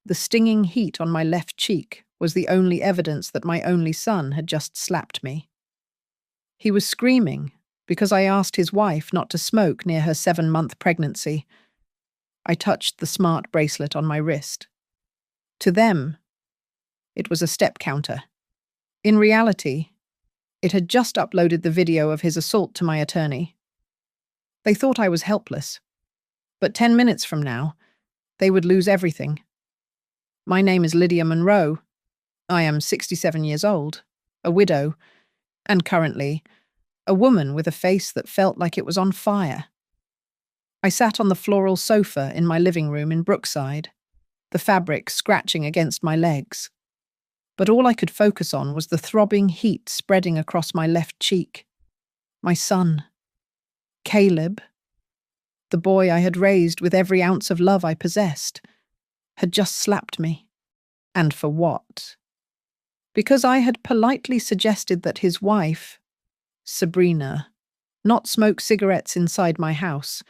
The stinging heat on my left cheek was the only evidence that my only son had just slapped me. He was screaming because I asked his wife not to smoke near her 7-month pregnancy. I touched the smart bracelet on my wrist. To them, it was a step counter. In reality, it had just uploaded the video of his assault to my attorney. They thought I was helpless, but 10 minutes from now, they would lose everything. My name is Lydia Monroe. I am 67 years old, a widow, and currently, a woman with a face that felt like it was on fire. I sat on the floral sofa in my living room in Brookside, the fabric scratching against my legs. But all I could focus on was the throbbing heat spreading across my left cheek. My son, Caleb, the boy I had raised with every ounce of love I possessed, had just slapped me. And for what? Because I had politely suggested that his wife, Sabrina, not smoke cigarettes inside my house,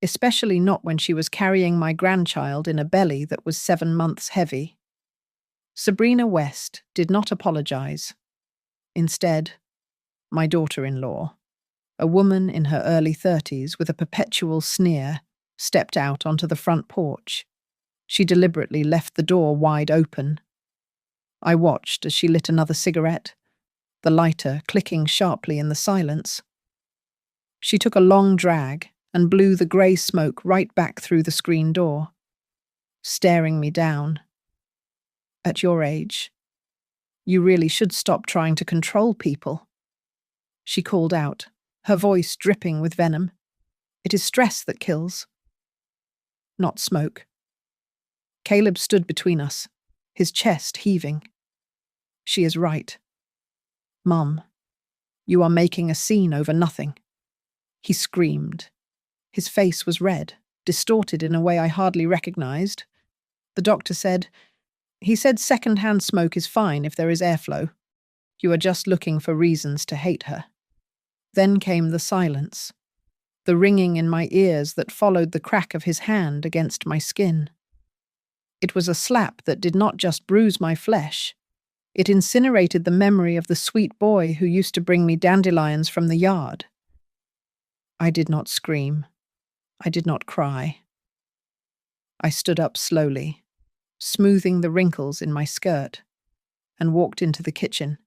especially not when she was carrying my grandchild in a belly that was 7 months heavy. Sabrina West did not apologize. Instead, my daughter-in-law, a woman in her early 30s with a perpetual sneer, stepped out onto the front porch. She deliberately left the door wide open. I watched as she lit another cigarette, the lighter clicking sharply in the silence. She took a long drag and blew the grey smoke right back through the screen door, staring me down. At your age, you really should stop trying to control people, she called out, her voice dripping with venom. It is stress that kills, not smoke. Caleb stood between us, his chest heaving. She is right. Mum, you are making a scene over nothing. He screamed. His face was red, distorted in a way I hardly recognized. The doctor said, "He said second-hand smoke is fine if there is airflow. You are just looking for reasons to hate her." Then came the silence, the ringing in my ears that followed the crack of his hand against my skin. It was a slap that did not just bruise my flesh. It incinerated the memory of the sweet boy who used to bring me dandelions from the yard. I did not scream. I did not cry. I stood up slowly, smoothing the wrinkles in my skirt, and walked into the kitchen.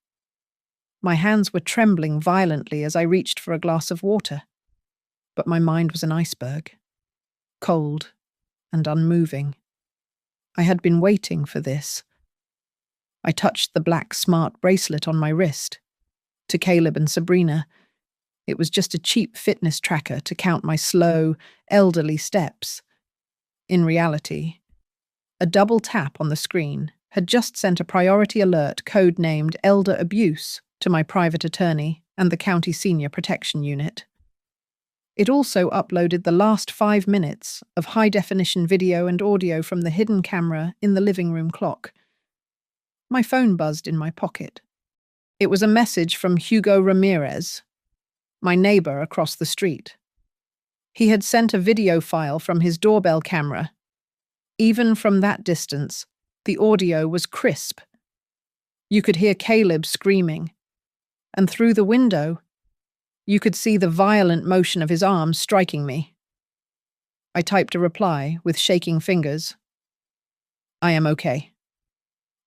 My hands were trembling violently as I reached for a glass of water, but my mind was an iceberg, cold and unmoving. I had been waiting for this. I touched the black smart bracelet on my wrist. To Caleb and Sabrina, it was just a cheap fitness tracker to count my slow, elderly steps. In reality, a double tap on the screen had just sent a priority alert code-named Elder Abuse to my private attorney and the County Senior Protection Unit. It also uploaded the last 5 minutes of high-definition video and audio from the hidden camera in the living room clock. My phone buzzed in my pocket. It was a message from Hugo Ramirez, my neighbor across the street. He had sent a video file from his doorbell camera. Even from that distance, the audio was crisp. You could hear Caleb screaming, and through the window, you could see the violent motion of his arms striking me. I typed a reply with shaking fingers. "I am okay.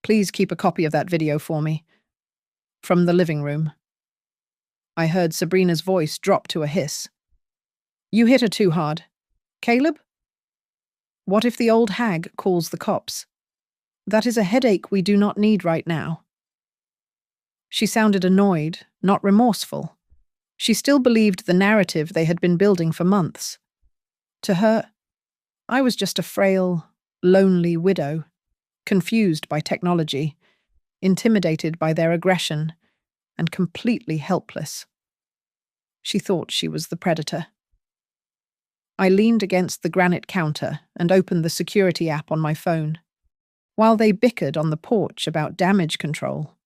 Please keep a copy of that video for me." From the living room, I heard Sabrina's voice drop to a hiss. "You hit her too hard. Caleb? What if the old hag calls the cops? That is a headache we do not need right now." She sounded annoyed, not remorseful. She still believed the narrative they had been building for months. To her, I was just a frail, lonely widow, confused by technology, intimidated by their aggression, and completely helpless. She thought she was the predator. I leaned against the granite counter and opened the security app on my phone, while they bickered on the porch about damage control.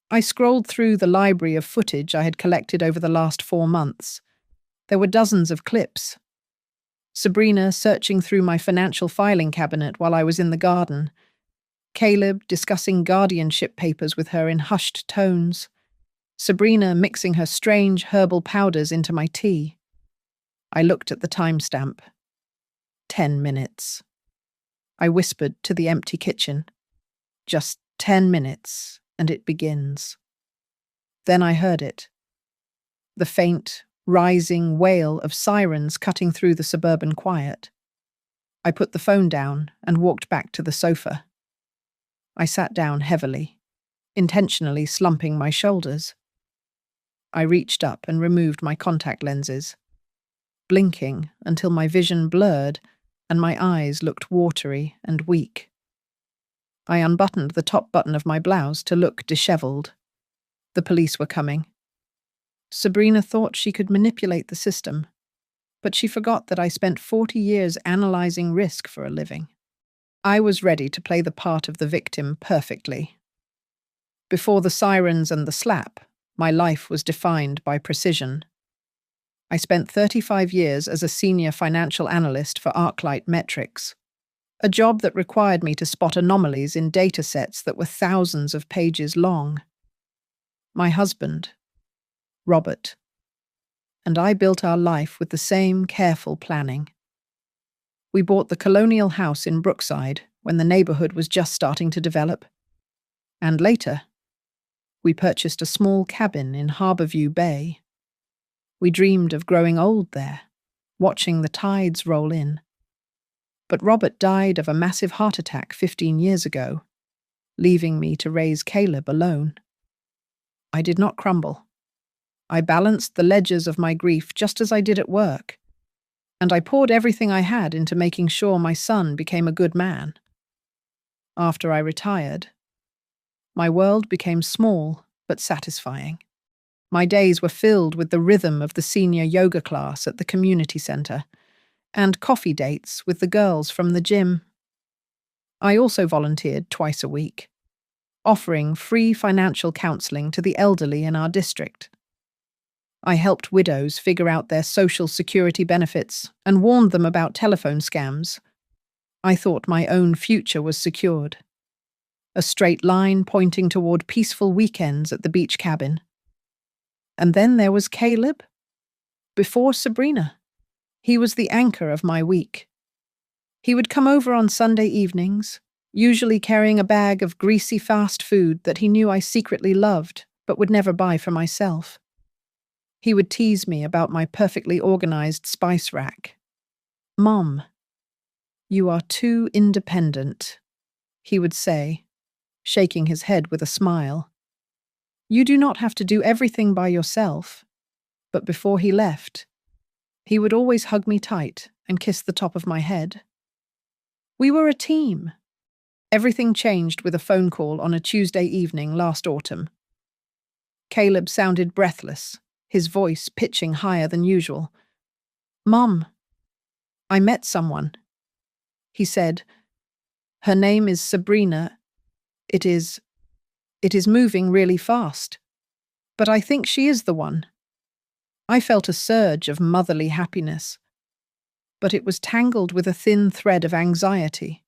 I scrolled through the library of footage I had collected over the last 4 months. There were dozens of clips. Sabrina searching through my financial filing cabinet while I was in the garden. Caleb discussing guardianship papers with her in hushed tones. Sabrina mixing her strange herbal powders into my tea. I looked at the timestamp. 10 minutes. I whispered to the empty kitchen. Just 10 minutes, and it begins. Then I heard it. The faint, rising wail of sirens cutting through the suburban quiet. I put the phone down and walked back to the sofa. I sat down heavily, intentionally slumping my shoulders. I reached up and removed my contact lenses, blinking until my vision blurred and my eyes looked watery and weak. I unbuttoned the top button of my blouse to look disheveled. The police were coming. Sabrina thought she could manipulate the system, but she forgot that I spent 40 years analyzing risk for a living. I was ready to play the part of the victim perfectly. Before the sirens and the slap, my life was defined by precision. I spent 35 years as a senior financial analyst for ArcLight Metrics, a job that required me to spot anomalies in data sets that were thousands of pages long. My husband, Robert, and I built our life with the same careful planning. We bought the colonial house in Brookside when the neighborhood was just starting to develop. And later, we purchased a small cabin in Harborview Bay. We dreamed of growing old there, watching the tides roll in. But Robert died of a massive heart attack 15 years ago, leaving me to raise Caleb alone. I did not crumble. I balanced the ledgers of my grief just as I did at work, and I poured everything I had into making sure my son became a good man. After I retired, my world became small but satisfying. My days were filled with the rhythm of the senior yoga class at the community center and coffee dates with the girls from the gym. I also volunteered twice a week, offering free financial counseling to the elderly in our district. I helped widows figure out their social security benefits and warned them about telephone scams. I thought my own future was secured. A straight line pointing toward peaceful weekends at the beach cabin. And then there was Caleb. Before Sabrina, he was the anchor of my week. He would come over on Sunday evenings, usually carrying a bag of greasy fast food that he knew I secretly loved but would never buy for myself. He would tease me about my perfectly organized spice rack. "Mom, you are too independent," he would say, shaking his head with a smile. "You do not have to do everything by yourself." But before he left, he would always hug me tight and kiss the top of my head. We were a team. Everything changed with a phone call on a Tuesday evening last autumn. Caleb sounded breathless, his voice pitching higher than usual. "Mom, I met someone," he said. "Her name is Sabrina. It is moving really fast. But I think she is the one." I felt a surge of motherly happiness, but it was tangled with a thin thread of anxiety.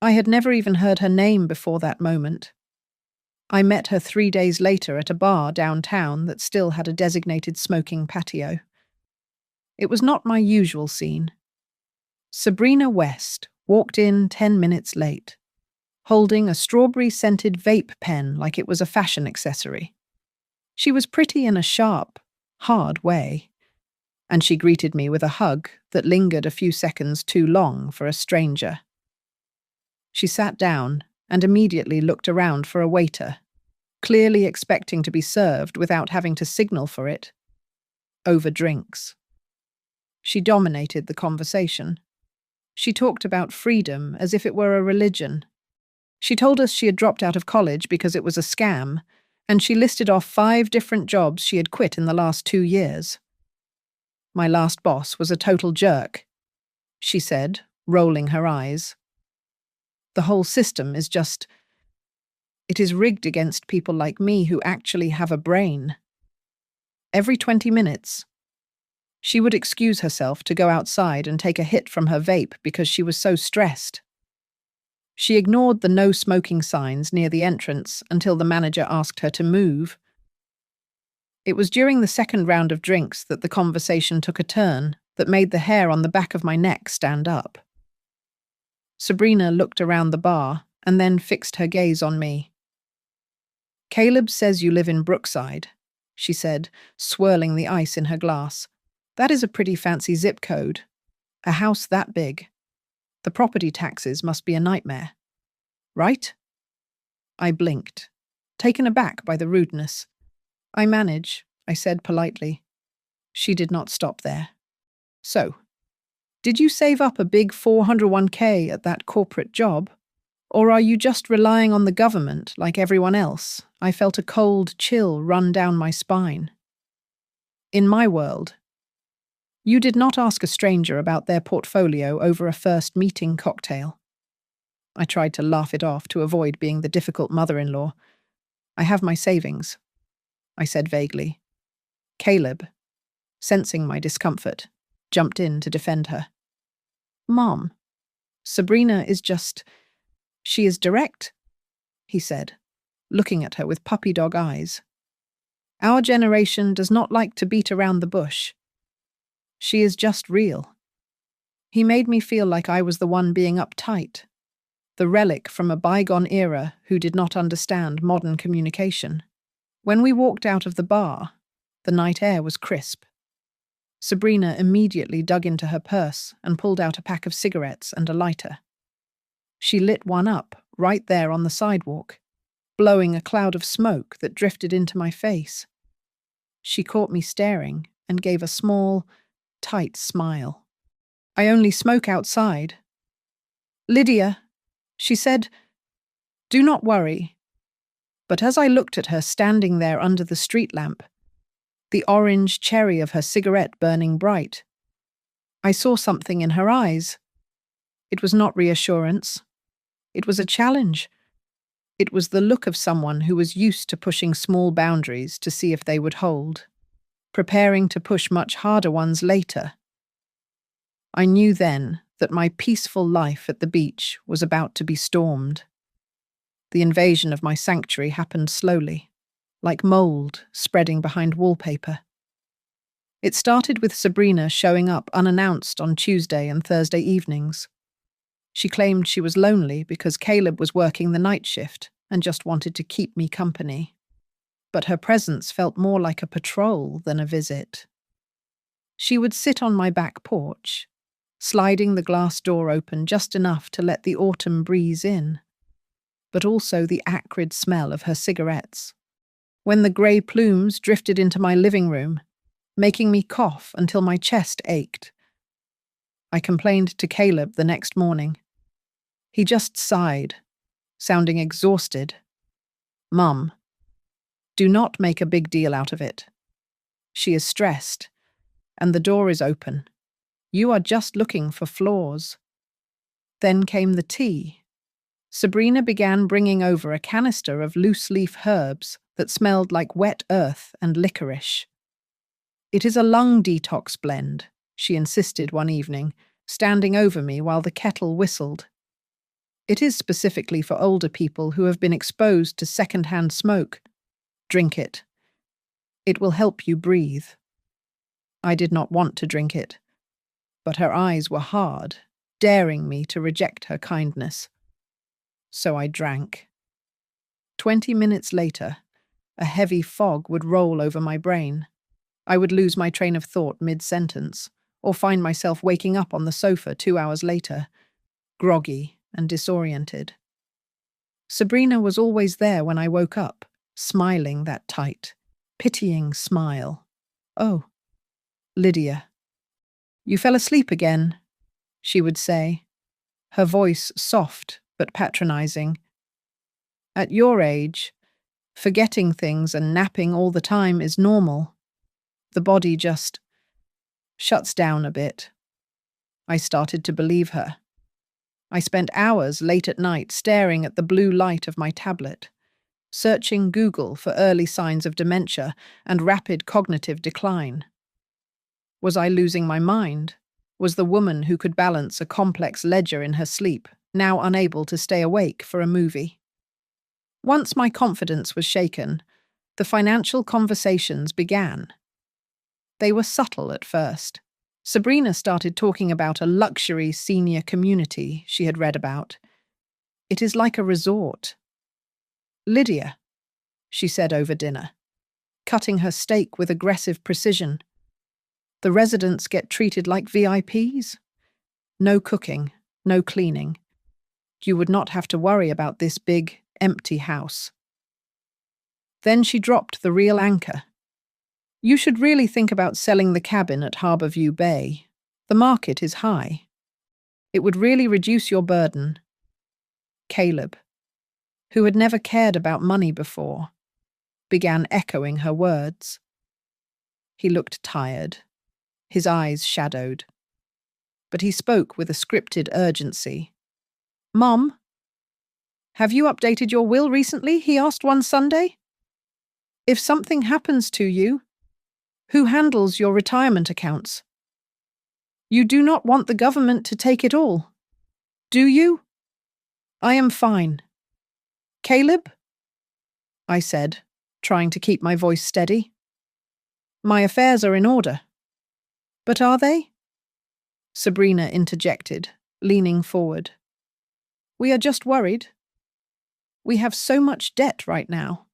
I had never even heard her name before that moment. I met her 3 days later at a bar downtown that still had a designated smoking patio. It was not my usual scene. Sabrina West walked in 10 minutes late, holding a strawberry-scented vape pen like it was a fashion accessory. She was pretty in a sharp, hard way, and she greeted me with a hug that lingered a few seconds too long for a stranger. She sat down and immediately looked around for a waiter, clearly expecting to be served without having to signal for it. Over drinks. She dominated the conversation. She talked about freedom as if it were a religion. She told us she had dropped out of college because it was a scam, and she listed off 5 different jobs she had quit in the last 2 years. "My last boss was a total jerk," she said, rolling her eyes. "The whole system is it is rigged against people like me who actually have a brain. Every 20 minutes, She would excuse herself to go outside and take a hit from her vape because she was so stressed. She ignored the no smoking signs near the entrance until the manager asked her to move. It was during the second round of drinks that the conversation took a turn that made the hair on the back of my neck stand up. Sabrina looked around the bar and then fixed her gaze on me. "Caleb says you live in Brookside," she said, swirling the ice in her glass. "That is a pretty fancy zip code. A house that big. The property taxes must be a nightmare. Right?" I blinked, taken aback by the rudeness. "I manage," I said politely. She did not stop there. "So, did you save up a big 401k at that corporate job? Or are you just relying on the government like everyone else?" I felt a cold chill run down my spine. In my world, you did not ask a stranger about their portfolio over a first meeting cocktail. I tried to laugh it off to avoid being the difficult mother-in-law. "I have my savings," I said vaguely. Caleb, sensing my discomfort, jumped in to defend her. "Mom, Sabrina is just... she is direct," he said, looking at her with puppy dog eyes. "Our generation does not like to beat around the bush. She is just real." He made me feel like I was the one being uptight, the relic from a bygone era who did not understand modern communication. When we walked out of the bar, the night air was crisp. Sabrina immediately dug into her purse and pulled out a pack of cigarettes and a lighter. She lit one up right there on the sidewalk, blowing a cloud of smoke that drifted into my face. She caught me staring and gave a small, tight smile. "I only smoke outside." "Lydia," she said, "do not worry." But as I looked at her standing there under the street lamp, the orange cherry of her cigarette burning bright, I saw something in her eyes. It was not reassurance. It was a challenge. It was the look of someone who was used to pushing small boundaries to see if they would hold, preparing to push much harder ones later. I knew then that my peaceful life at the beach was about to be stormed. The invasion of my sanctuary happened slowly, like mold spreading behind wallpaper. It started with Sabrina showing up unannounced on Tuesday and Thursday evenings. She claimed she was lonely because Caleb was working the night shift and just wanted to keep me company. But her presence felt more like a patrol than a visit. She would sit on my back porch, sliding the glass door open just enough to let the autumn breeze in, but also the acrid smell of her cigarettes. When the grey plumes drifted into my living room, making me cough until my chest ached, I complained to Caleb the next morning. He just sighed, sounding exhausted. "Mum, do not make a big deal out of it. She is stressed, and the door is open. You are just looking for flaws." Then came the tea. Sabrina began bringing over a canister of loose-leaf herbs that smelled like wet earth and licorice. "It is a lung detox blend," she insisted one evening, standing over me while the kettle whistled. "It is specifically for older people who have been exposed to second-hand smoke. Drink it. It will help you breathe." I did not want to drink it, but her eyes were hard, daring me to reject her kindness. So I drank. 20 minutes later, a heavy fog would roll over my brain. I would lose my train of thought mid-sentence, or find myself waking up on the sofa 2 hours later, groggy and disoriented. Sabrina was always there when I woke up, smiling that tight, pitying smile. "Oh, Lydia, you fell asleep again," she would say, her voice soft but patronizing. "At your age, forgetting things and napping all the time is normal. The body just shuts down a bit." I started to believe her. I spent hours late at night staring at the blue light of my tablet, searching Google for early signs of dementia and rapid cognitive decline. Was I losing my mind? Was the woman who could balance a complex ledger in her sleep now unable to stay awake for a movie? Once my confidence was shaken, the financial conversations began. They were subtle at first. Sabrina started talking about a luxury senior community she had read about. It is like a resort. Lydia, she said over dinner, cutting her steak with aggressive precision. The residents get treated like VIPs. No cooking, no cleaning. You would not have to worry about this big, empty house. Then she dropped the real anchor. You should really think about selling the cabin at Harbourview Bay. The market is high. It would really reduce your burden. Caleb, who had never cared about money before, began echoing her words. He looked tired, his eyes shadowed. But he spoke with a scripted urgency. Mom, have you updated your will recently? He asked one Sunday. If something happens to you, who handles your retirement accounts? You do not want the government to take it all, do you? I am fine. Caleb? I said, trying to keep my voice steady. My affairs are in order. But are they? Sabrina interjected, leaning forward. We are just worried. We have so much debt right now.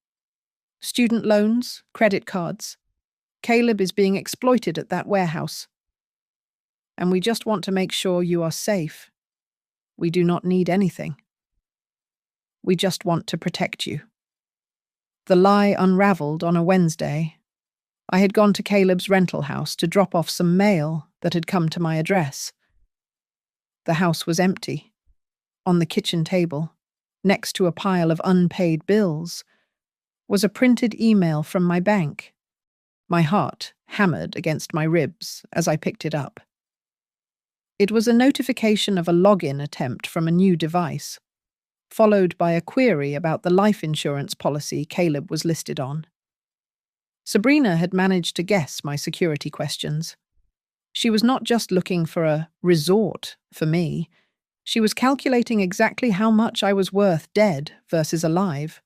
Student loans, credit cards. Caleb is being exploited at that warehouse. And we just want to make sure you are safe. We do not need anything. We just want to protect you. The lie unraveled on a Wednesday. I had gone to Caleb's rental house to drop off some mail that had come to my address. The house was empty. On the kitchen table, next to a pile of unpaid bills, was a printed email from my bank. My heart hammered against my ribs as I picked it up. It was a notification of a login attempt from a new device, followed by a query about the life insurance policy Caleb was listed on. Sabrina had managed to guess my security questions. She was not just looking for a resort for me. She was calculating exactly how much I was worth dead versus alive.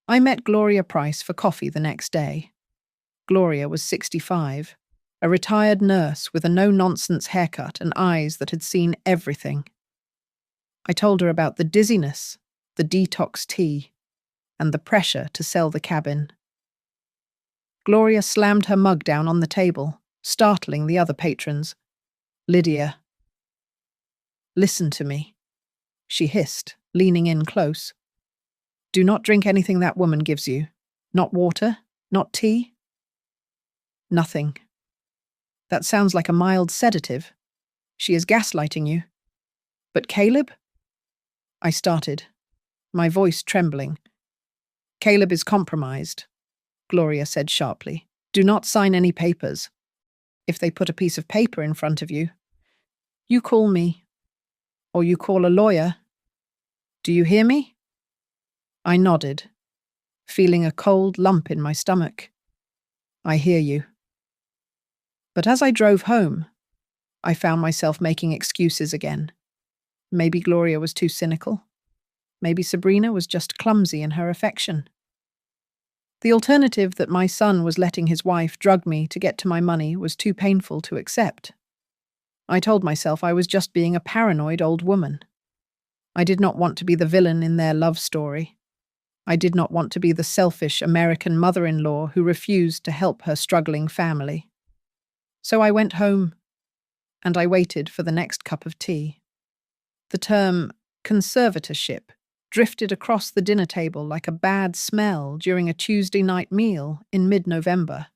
I met Gloria Price for coffee the next day. Gloria was 65, a retired nurse with a no-nonsense haircut and eyes that had seen everything. I told her about the dizziness, the detox tea, and the pressure to sell the cabin. Gloria slammed her mug down on the table, startling the other patrons. Lydia. Listen to me, she hissed, leaning in close. Do not drink anything that woman gives you. Not water, not tea. Nothing. That sounds like a mild sedative. She is gaslighting you. But Caleb? I started, my voice trembling. Caleb is compromised, Gloria said sharply. Do not sign any papers. If they put a piece of paper in front of you, you call me, or you call a lawyer. Do you hear me? I nodded, feeling a cold lump in my stomach. I hear you. But as I drove home, I found myself making excuses again. Maybe Gloria was too cynical. Maybe Sabrina was just clumsy in her affection. The alternative that my son was letting his wife drug me to get to my money was too painful to accept. I told myself I was just being a paranoid old woman. I did not want to be the villain in their love story. I did not want to be the selfish American mother-in-law who refused to help her struggling family. So I went home, and I waited for the next cup of tea. The term conservatorship drifted across the dinner table like a bad smell during a Tuesday night meal in mid-November.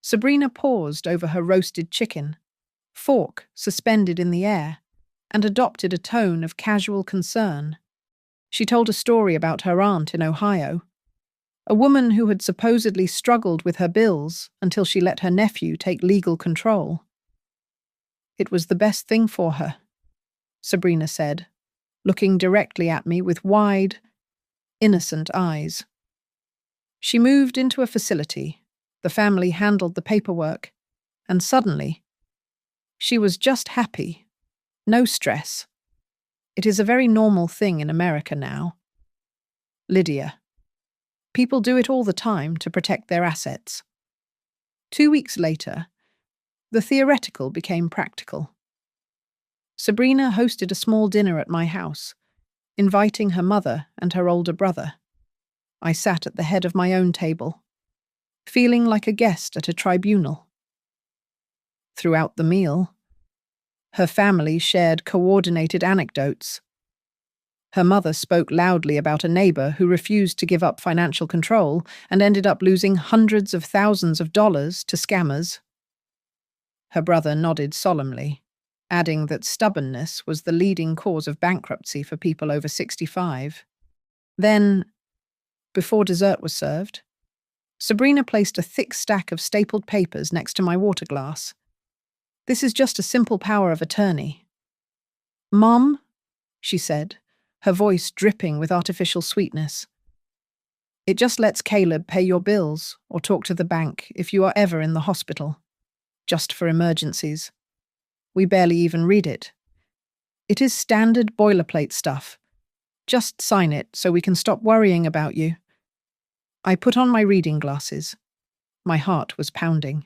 Sabrina paused over her roasted chicken, fork suspended in the air, and adopted a tone of casual concern. She told a story about her aunt in Ohio, a woman who had supposedly struggled with her bills until she let her nephew take legal control. It was the best thing for her, Sabrina said, looking directly at me with wide, innocent eyes. She moved into a facility. The family handled the paperwork, and suddenly, she was just happy. No stress. It is a very normal thing in America now. Lydia. People do it all the time to protect their assets. 2 weeks later, the theoretical became practical. Sabrina hosted a small dinner at my house, inviting her mother and her older brother. I sat at the head of my own table, feeling like a guest at a tribunal. Throughout the meal, her family shared coordinated anecdotes. Her mother spoke loudly about a neighbor who refused to give up financial control and ended up losing hundreds of thousands of dollars to scammers. Her brother nodded solemnly, adding that stubbornness was the leading cause of bankruptcy for people over 65. Then, before dessert was served, Sabrina placed a thick stack of stapled papers next to my water glass. "This is just a simple power of attorney." "Mom," she said, her voice dripping with artificial sweetness. "It just lets Caleb pay your bills or talk to the bank if you are ever in the hospital. Just for emergencies. We barely even read it. It is standard boilerplate stuff. Just sign it so we can stop worrying about you." I put on my reading glasses. My heart was pounding.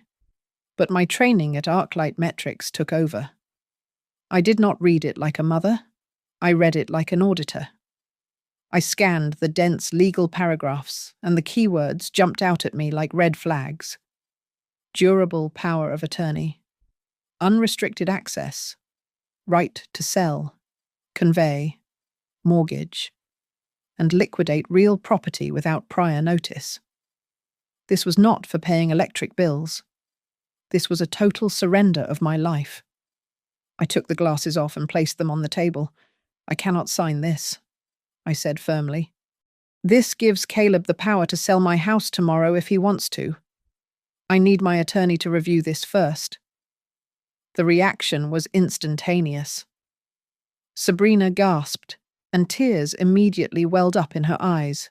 But my training at Arclight Metrics took over. I did not read it like a mother. I read it like an auditor. I scanned the dense legal paragraphs, and the keywords jumped out at me like red flags. Durable power of attorney. Unrestricted access. Right to sell. Convey. Mortgage. And liquidate real property without prior notice. This was not for paying electric bills. This was a total surrender of my life. I took the glasses off and placed them on the table. "I cannot sign this," I said firmly. "This gives Caleb the power to sell my house tomorrow if he wants to. I need my attorney to review this first." The reaction was instantaneous. Sabrina gasped, and tears immediately welled up in her eyes.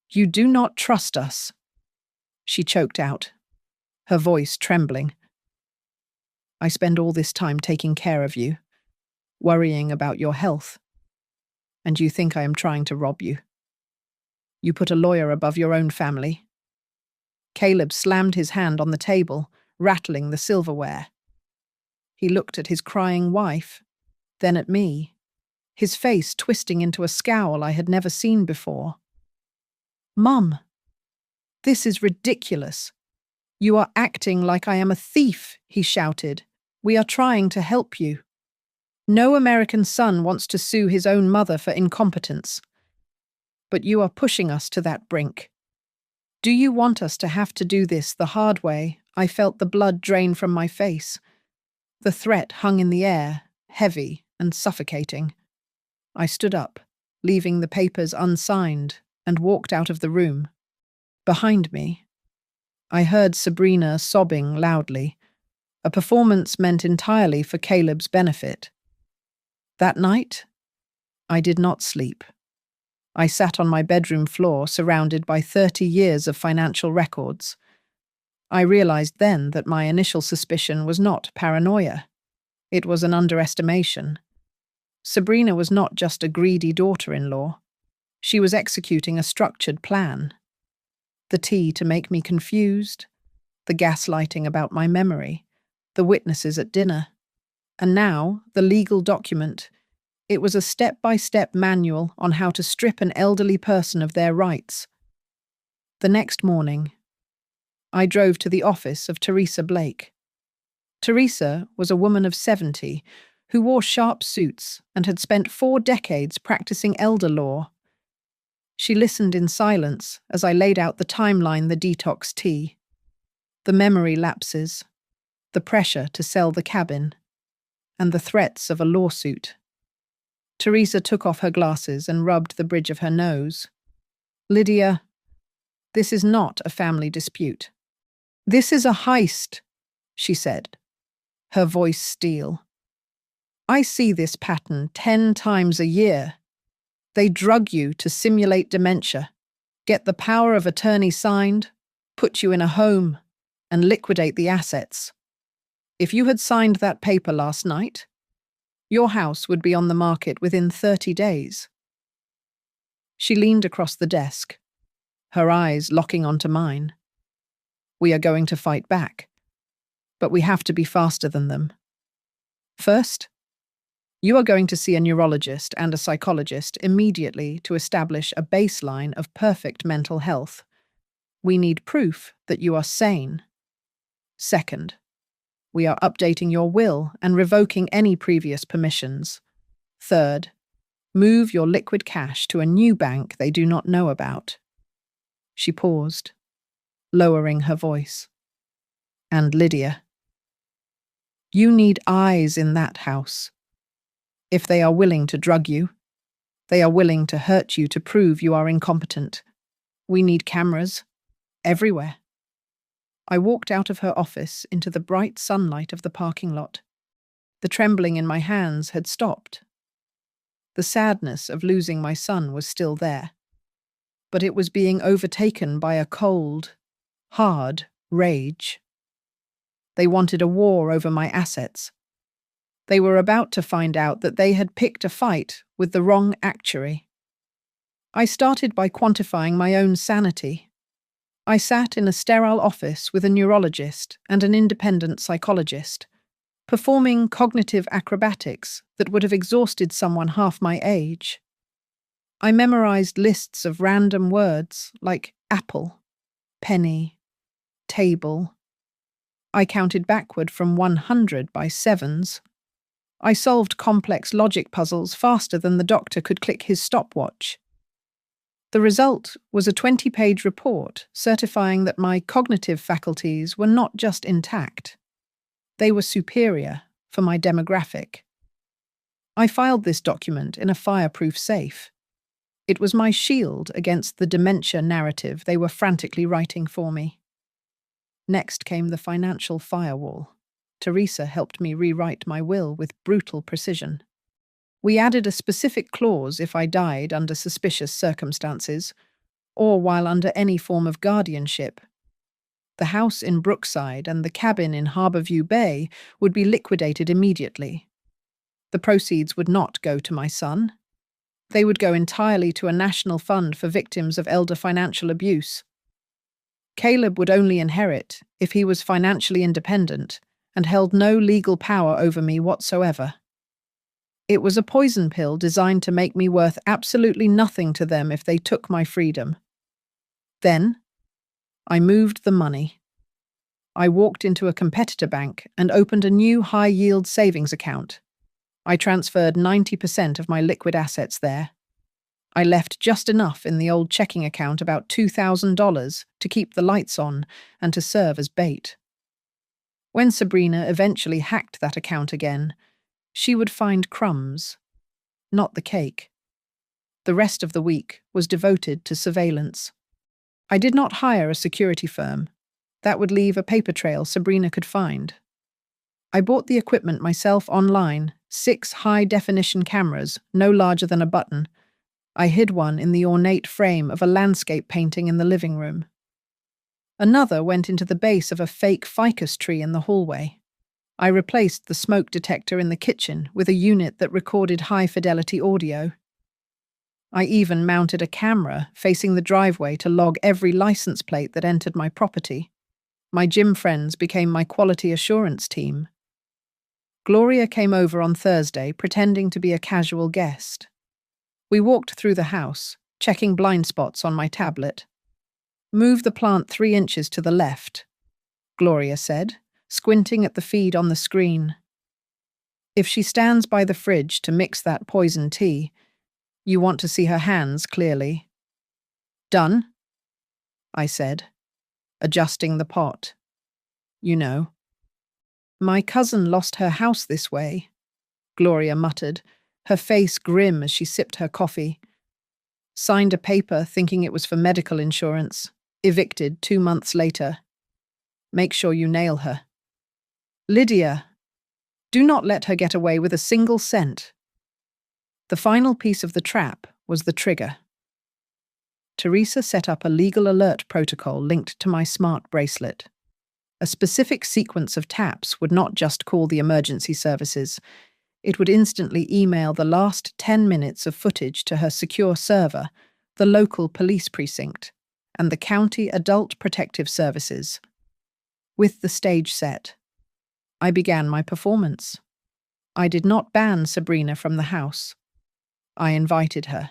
"You do not trust us," she choked out, her voice trembling. "I spend all this time taking care of you, worrying about your health, and you think I am trying to rob you. You put a lawyer above your own family." Caleb slammed his hand on the table, rattling the silverware. He looked at his crying wife, then at me, his face twisting into a scowl I had never seen before. "Mum, this is ridiculous. You are acting like I am a thief," he shouted. "We are trying to help you. No American son wants to sue his own mother for incompetence. But you are pushing us to that brink. Do you want us to have to do this the hard way?" I felt the blood drain from my face. The threat hung in the air, heavy and suffocating. I stood up, leaving the papers unsigned, and walked out of the room. Behind me, I heard Sabrina sobbing loudly, a performance meant entirely for Caleb's benefit. That night, I did not sleep. I sat on my bedroom floor surrounded by 30 years of financial records. I realized then that my initial suspicion was not paranoia. It was an underestimation. Sabrina was not just a greedy daughter-in-law. She was executing a structured plan. The tea to make me confused, the gaslighting about my memory, the witnesses at dinner, and now the legal document. It was a step-by-step manual on how to strip an elderly person of their rights. The next morning, I drove to the office of Teresa Blake. Teresa was a woman of 70 who wore sharp suits and had spent 4 decades practicing elder law. She listened in silence as I laid out the timeline, the detox tea, the memory lapses, the pressure to sell the cabin, and the threats of a lawsuit. Teresa took off her glasses and rubbed the bridge of her nose. "Lydia, this is not a family dispute. This is a heist," she said, her voice steel. "I see this pattern 10 times a year. They drug you to simulate dementia, get the power of attorney signed, put you in a home, and liquidate the assets. If you had signed that paper last night, your house would be on the market within 30 days. She leaned across the desk, her eyes locking onto mine. We are going to fight back, but we have to be faster than them. First, you are going to see a neurologist and a psychologist immediately to establish a baseline of perfect mental health. We need proof that you are sane. Second, we are updating your will and revoking any previous permissions. Third, move your liquid cash to a new bank they do not know about. She paused, lowering her voice. And Lydia, you need eyes in that house. If they are willing to drug you, they are willing to hurt you to prove you are incompetent. We need cameras everywhere. I walked out of her office into the bright sunlight of the parking lot. The trembling in my hands had stopped. The sadness of losing my son was still there, but it was being overtaken by a cold, hard rage. They wanted a war over my assets. They were about to find out that they had picked a fight with the wrong actuary. I started by quantifying my own sanity. I sat in a sterile office with a neurologist and an independent psychologist, performing cognitive acrobatics that would have exhausted someone half my age. I memorized lists of random words like apple, penny, table. I counted backward from 100 by sevens. I solved complex logic puzzles faster than the doctor could click his stopwatch. The result was a 20-page report certifying that my cognitive faculties were not just intact. They were superior for my demographic. I filed this document in a fireproof safe. It was my shield against the dementia narrative they were frantically writing for me. Next came the financial firewall. Teresa helped me rewrite my will with brutal precision. We added a specific clause if I died under suspicious circumstances, or while under any form of guardianship. The house in Brookside and the cabin in Harbourview Bay would be liquidated immediately. The proceeds would not go to my son. They would go entirely to a national fund for victims of elder financial abuse. Caleb would only inherit if he was financially independent and held no legal power over me whatsoever. It was a poison pill designed to make me worth absolutely nothing to them if they took my freedom. Then, I moved the money. I walked into a competitor bank and opened a new high-yield savings account. I transferred 90% of my liquid assets there. I left just enough in the old checking account, about $2,000, to keep the lights on and to serve as bait. When Sabrina eventually hacked that account again, she would find crumbs, not the cake. The rest of the week was devoted to surveillance. I did not hire a security firm. That would leave a paper trail Sabrina could find. I bought the equipment myself online, 6 high-definition cameras, no larger than a button. I hid one in the ornate frame of a landscape painting in the living room. Another went into the base of a fake ficus tree in the hallway. I replaced the smoke detector in the kitchen with a unit that recorded high-fidelity audio. I even mounted a camera facing the driveway to log every license plate that entered my property. My gym friends became my quality assurance team. Gloria came over on Thursday pretending to be a casual guest. We walked through the house, checking blind spots on my tablet. "Move the plant 3 inches to the left," Gloria said, squinting at the feed on the screen. "If she stands by the fridge to mix that poison tea, you want to see her hands clearly." "Done?" I said, adjusting the pot. "You know." "My cousin lost her house this way," Gloria muttered, her face grim as she sipped her coffee. "Signed a paper thinking it was for medical insurance. Evicted 2 months later. Make sure you nail her." "Lydia, do not let her get away with a single cent." The final piece of the trap was the trigger. Teresa set up a legal alert protocol linked to my smart bracelet. A specific sequence of taps would not just call the emergency services, it would instantly email the last 10 minutes of footage to her secure server, the local police precinct, and the county adult protective services. With the stage set, I began my performance. I did not ban Sabrina from the house. I invited her.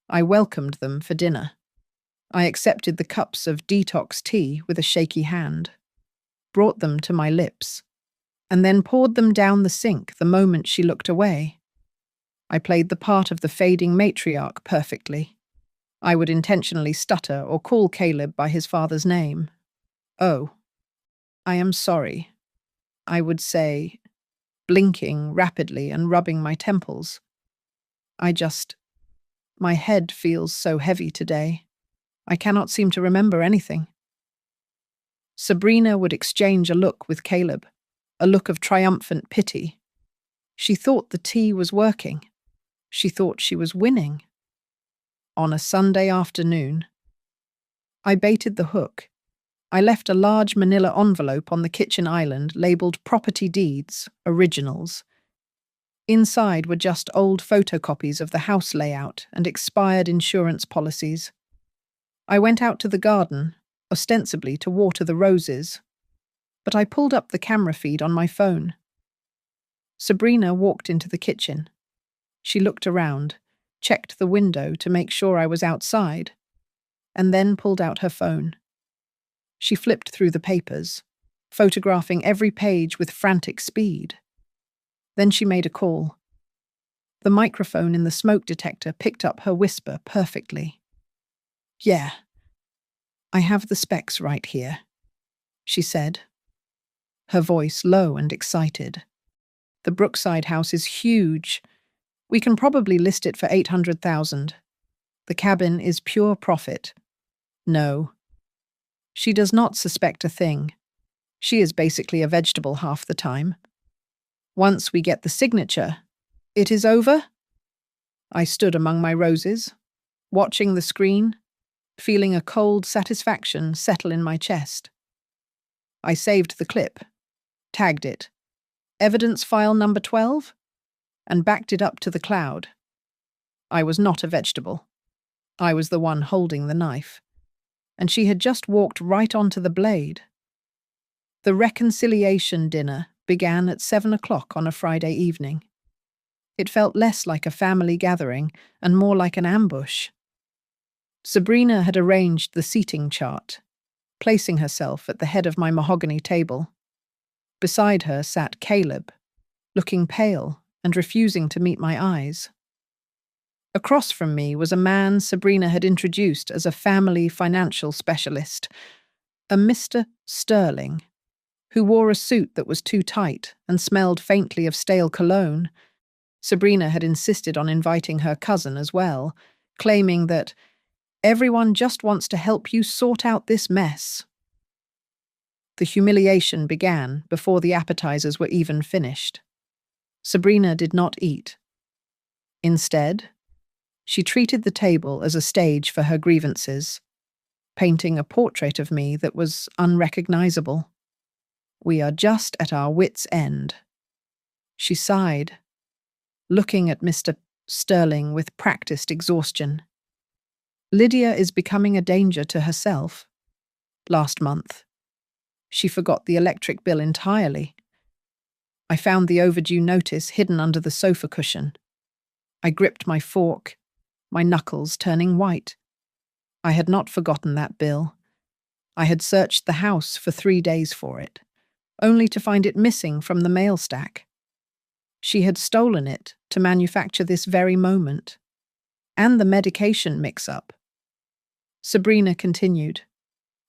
I welcomed them for dinner. I accepted the cups of detox tea with a shaky hand, brought them to my lips, and then poured them down the sink the moment she looked away. I played the part of the fading matriarch perfectly. I would intentionally stutter or call Caleb by his father's name. "Oh, I am sorry," I would say, blinking rapidly and rubbing my temples. My head feels so heavy today. I cannot seem to remember anything." Sabrina would exchange a look with Caleb, a look of triumphant pity. She thought the tea was working. She thought she was winning. On a Sunday afternoon, I baited the hook. I left a large manila envelope on the kitchen island labeled Property Deeds, Originals. Inside were just old photocopies of the house layout and expired insurance policies. I went out to the garden, ostensibly to water the roses, but I pulled up the camera feed on my phone. Sabrina walked into the kitchen. She looked around, checked the window to make sure I was outside, and then pulled out her phone. She flipped through the papers, photographing every page with frantic speed. Then she made a call. The microphone in the smoke detector picked up her whisper perfectly. "Yeah, I have the specs right here," she said, her voice low and excited. "The Brookside house is huge. We can probably list it for $800,000. The cabin is pure profit. No. She does not suspect a thing. She is basically a vegetable half the time. Once we get the signature, it is over." I stood among my roses, watching the screen, feeling a cold satisfaction settle in my chest. I saved the clip, tagged it, evidence file number 12, and backed it up to the cloud. I was not a vegetable. I was the one holding the knife, and she had just walked right onto the blade. The reconciliation dinner began at 7 o'clock on a Friday evening. It felt less like a family gathering and more like an ambush. Sabrina had arranged the seating chart, placing herself at the head of my mahogany table. Beside her sat Caleb, looking pale and refusing to meet my eyes. Across from me was a man Sabrina had introduced as a family financial specialist, a Mr. Sterling, who wore a suit that was too tight and smelled faintly of stale cologne. Sabrina had insisted on inviting her cousin as well, claiming that everyone just wants to help you sort out this mess. The humiliation began before the appetizers were even finished. Sabrina did not eat. Instead, she treated the table as a stage for her grievances, painting a portrait of me that was unrecognizable. "We are just at our wits' end." She sighed, looking at Mr. Sterling with practiced exhaustion. "Lydia is becoming a danger to herself. Last month, she forgot the electric bill entirely. I found the overdue notice hidden under the sofa cushion. I gripped my fork, my knuckles turning white. I had not forgotten that bill. I had searched the house for 3 days for it, only to find it missing from the mail stack. She had stolen it to manufacture this very moment. And the medication mix-up." Sabrina continued,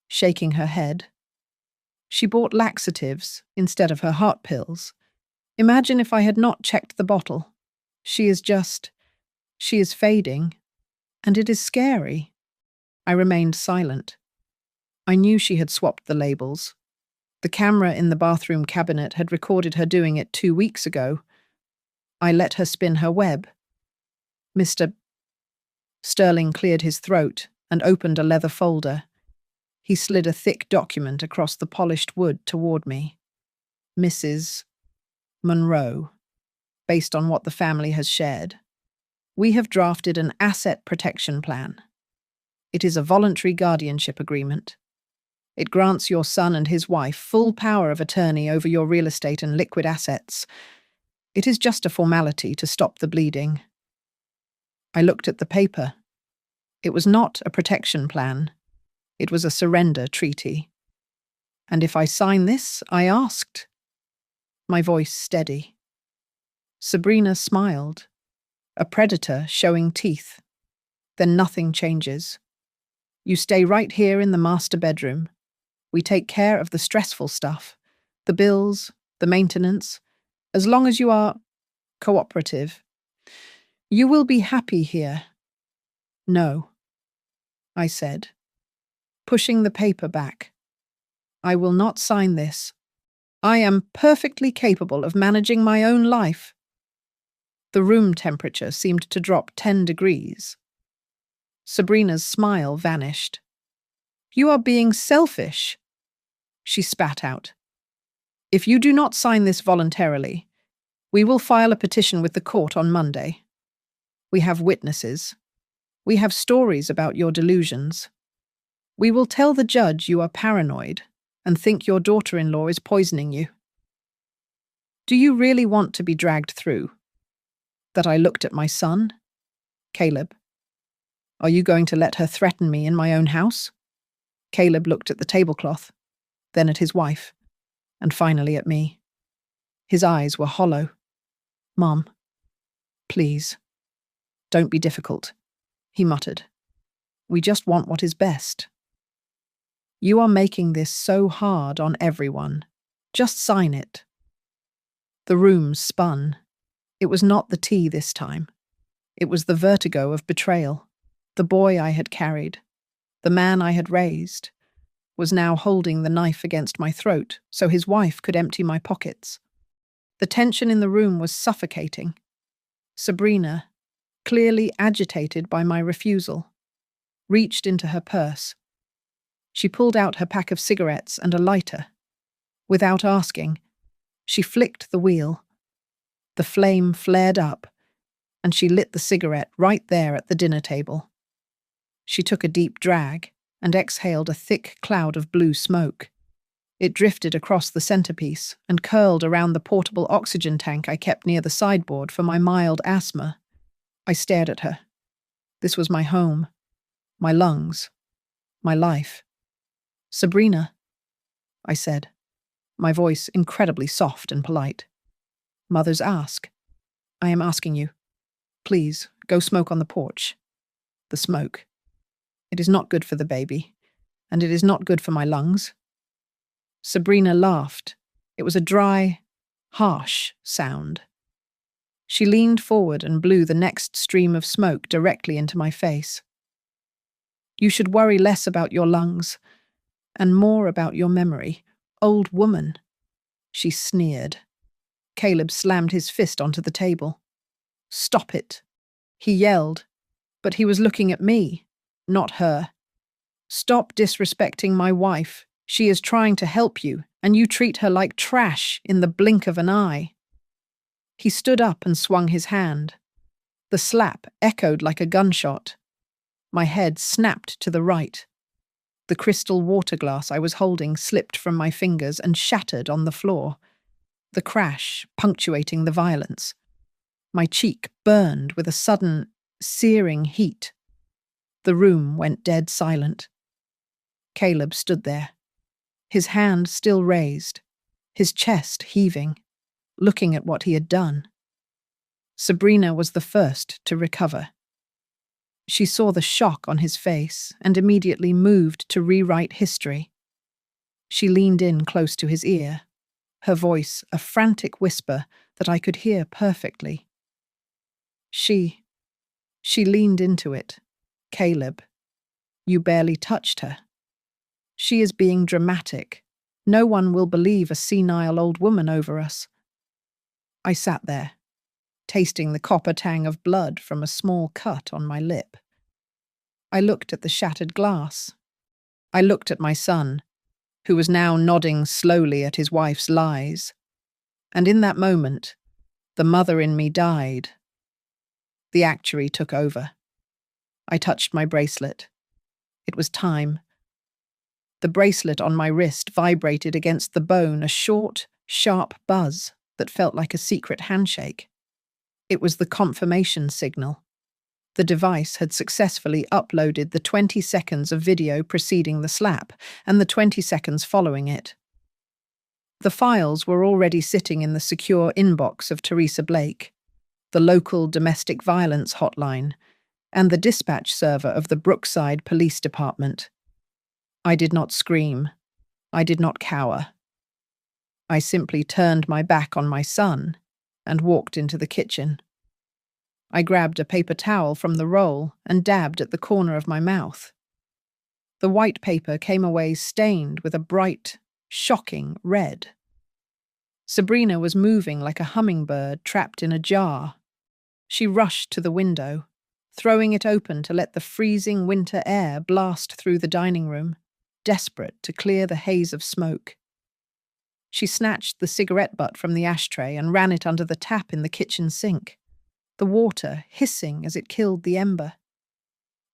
shaking her head. "She bought laxatives instead of her heart pills. Imagine if I had not checked the bottle. She is fading, and it is scary." I remained silent. I knew she had swapped the labels. The camera in the bathroom cabinet had recorded her doing it 2 weeks ago. I let her spin her web. Mr. Sterling cleared his throat and opened a leather folder. He slid a thick document across the polished wood toward me. Mrs. Monroe, based on what the family has shared, we have drafted an asset protection plan. It is a voluntary guardianship agreement. It grants your son and his wife full power of attorney over your real estate and liquid assets. It is just a formality to stop the bleeding. I looked at the paper. It was not a protection plan. It was a surrender treaty. And if I sign this, I asked. My voice steady. Sabrina smiled. A predator showing teeth. Then nothing changes. You stay right here in the master bedroom. We take care of the stressful stuff, the bills, the maintenance, as long as you are cooperative. You will be happy here. No, I said, pushing the paper back. I will not sign this. I am perfectly capable of managing my own life. The room temperature seemed to drop 10 degrees. Sabrina's smile vanished. You are being selfish, she spat out. If you do not sign this voluntarily, we will file a petition with the court on Monday. We have witnesses. We have stories about your delusions. We will tell the judge you are paranoid and think your daughter-in-law is poisoning you. Do you really want to be dragged through? That I looked at my son? Caleb. Are you going to let her threaten me in my own house? Caleb looked at the tablecloth, then at his wife, and finally at me. His eyes were hollow. Mom, please, don't be difficult, he muttered. We just want what is best. You are making this so hard on everyone. Just sign it. The room spun. It was not the tea this time. It was the vertigo of betrayal. The boy I had carried, the man I had raised, was now holding the knife against my throat so his wife could empty my pockets. The tension in the room was suffocating. Sabrina, clearly agitated by my refusal, reached into her purse. She pulled out her pack of cigarettes and a lighter. Without asking, she flicked the wheel. The flame flared up, and she lit the cigarette right there at the dinner table. She took a deep drag and exhaled a thick cloud of blue smoke. It drifted across the centerpiece and curled around the portable oxygen tank I kept near the sideboard for my mild asthma. I stared at her. This was my home, my lungs, my life. Sabrina, I said, my voice incredibly soft and polite. Mothers ask. I am asking you. Please, go smoke on the porch. The smoke. It is not good for the baby, and it is not good for my lungs. Sabrina laughed. It was a dry, harsh sound. She leaned forward and blew the next stream of smoke directly into my face. You should worry less about your lungs, and more about your memory. Old woman, she sneered. Caleb slammed his fist onto the table. Stop it, he yelled, but he was looking at me, not her. Stop disrespecting my wife. She is trying to help you, and you treat her like trash in the blink of an eye. He stood up and swung his hand. The slap echoed like a gunshot. My head snapped to the right. The crystal water glass I was holding slipped from my fingers and shattered on the floor, the crash punctuating the violence. My cheek burned with a sudden, searing heat. The room went dead silent. Caleb stood there, his hand still raised, his chest heaving, looking at what he had done. Sabrina was the first to recover. She saw the shock on his face and immediately moved to rewrite history. She leaned in close to his ear, her voice a frantic whisper that I could hear perfectly. She leaned into it. Caleb, you barely touched her. She is being dramatic. No one will believe a senile old woman over us. I sat there, tasting the copper tang of blood from a small cut on my lip. I looked at the shattered glass. I looked at my son, who was now nodding slowly at his wife's lies, and in that moment, the mother in me died. The actuary took over. I touched my bracelet. It was time. The bracelet on my wrist vibrated against the bone, a short, sharp buzz that felt like a secret handshake. It was the confirmation signal. The device had successfully uploaded the 20 seconds of video preceding the slap and the 20 seconds following it. The files were already sitting in the secure inbox of Teresa Blake, the local domestic violence hotline, and the dispatch server of the Brookside Police Department. I did not scream. I did not cower. I simply turned my back on my son and walked into the kitchen. I grabbed a paper towel from the roll and dabbed at the corner of my mouth. The white paper came away stained with a bright, shocking red. Sabrina was moving like a hummingbird trapped in a jar. She rushed to the window, throwing it open to let the freezing winter air blast through the dining room, desperate to clear the haze of smoke. She snatched the cigarette butt from the ashtray and ran it under the tap in the kitchen sink, the water hissing as it killed the ember.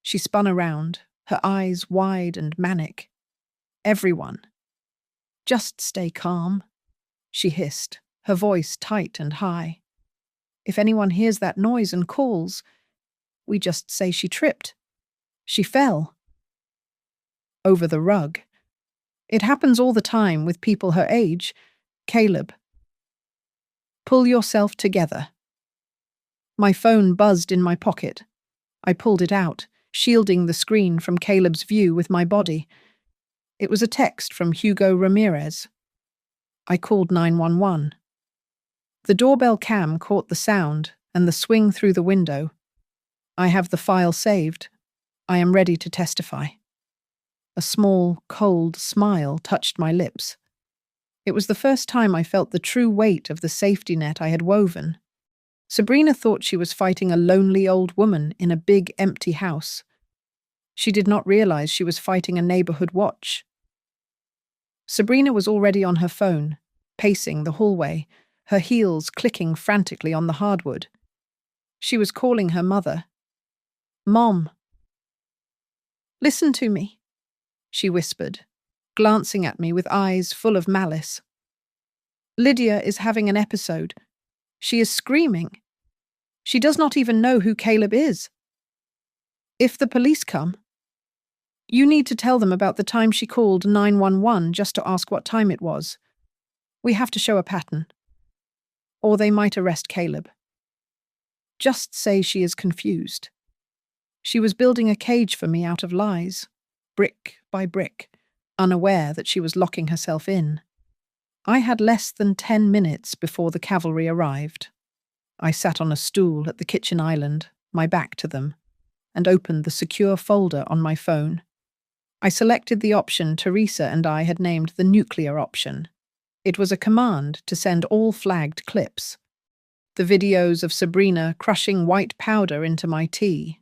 She spun around, her eyes wide and manic. "Everyone, just stay calm," she hissed, her voice tight and high. "If anyone hears that noise and calls, we just say she tripped. She fell. Over the rug. It happens all the time with people her age. Caleb. Pull yourself together." My phone buzzed in my pocket. I pulled it out, shielding the screen from Caleb's view with my body. It was a text from Hugo Ramirez. I called 911. The doorbell cam caught the sound and the swing through the window. "I have the file saved. I am ready to testify." A small, cold smile touched my lips. It was the first time I felt the true weight of the safety net I had woven. Sabrina thought she was fighting a lonely old woman in a big, empty house. She did not realize she was fighting a neighborhood watch. Sabrina was already on her phone, pacing the hallway, her heels clicking frantically on the hardwood. She was calling her mother. "Mom. Listen to me," she whispered, glancing at me with eyes full of malice. "Lydia is having an episode. She is screaming. She does not even know who Caleb is. If the police come, you need to tell them about the time she called 911 just to ask what time it was. We have to show a pattern. Or they might arrest Caleb. Just say she is confused. She was building a cage for me out of lies, brick by brick, unaware that she was locking herself in. I had less than 10 minutes before the cavalry arrived. I sat on a stool at the kitchen island, my back to them, and opened the secure folder on my phone. I selected the option Teresa and I had named the nuclear option. It was a command to send all flagged clips. The videos of Sabrina crushing white powder into my tea.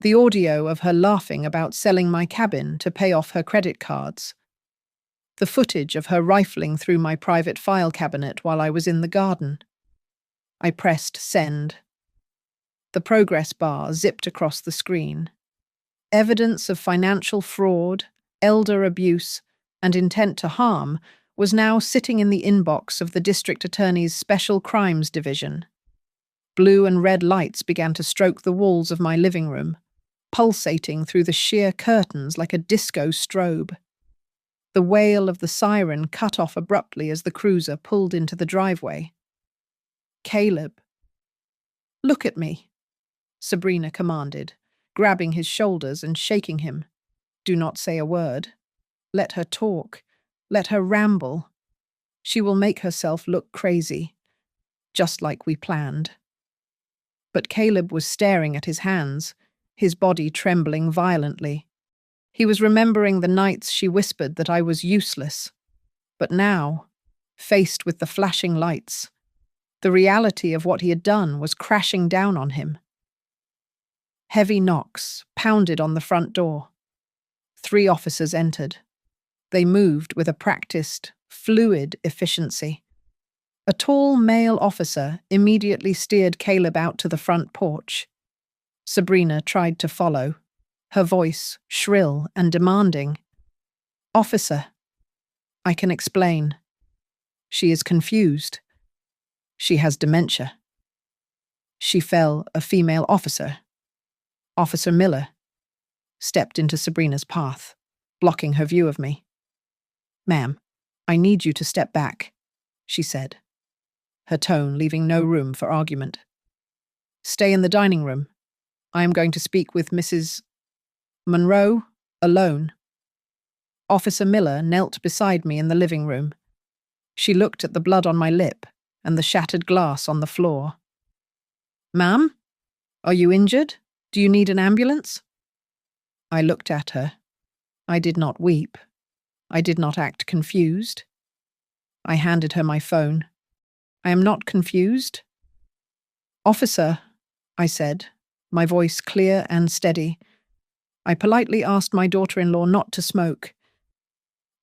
The audio of her laughing about selling my cabin to pay off her credit cards. The footage of her rifling through my private file cabinet while I was in the garden. I pressed send. The progress bar zipped across the screen. Evidence of financial fraud, elder abuse, and intent to harm was now sitting in the inbox of the District Attorney's Special Crimes Division. Blue and red lights began to stroke the walls of my living room, pulsating through the sheer curtains like a disco strobe. The wail of the siren cut off abruptly as the cruiser pulled into the driveway. "Caleb. Look at me," Sabrina commanded, grabbing his shoulders and shaking him. "Do not say a word. Let her talk. Let her ramble. She will make herself look crazy, just like we planned." But Caleb was staring at his hands, his body trembling violently. He was remembering the nights she whispered that I was useless. But now, faced with the flashing lights, the reality of what he had done was crashing down on him. Heavy knocks pounded on the front door. 3 officers entered. They moved with a practiced, fluid efficiency. A tall male officer immediately steered Caleb out to the front porch. Sabrina tried to follow, her voice shrill and demanding. "Officer, I can explain. She is confused. She has dementia." She fell, a female officer. Officer Miller stepped into Sabrina's path, blocking her view of me. "Ma'am, I need you to step back," she said, her tone leaving no room for argument. "Stay in the dining room. I am going to speak with Mrs. Monroe alone." Officer Miller knelt beside me in the living room. She looked at the blood on my lip and the shattered glass on the floor. "Ma'am, are you injured? Do you need an ambulance?" I looked at her. I did not weep. I did not act confused. I handed her my phone. "I am not confused." "Officer," I said, my voice clear and steady. "I politely asked my daughter-in-law not to smoke.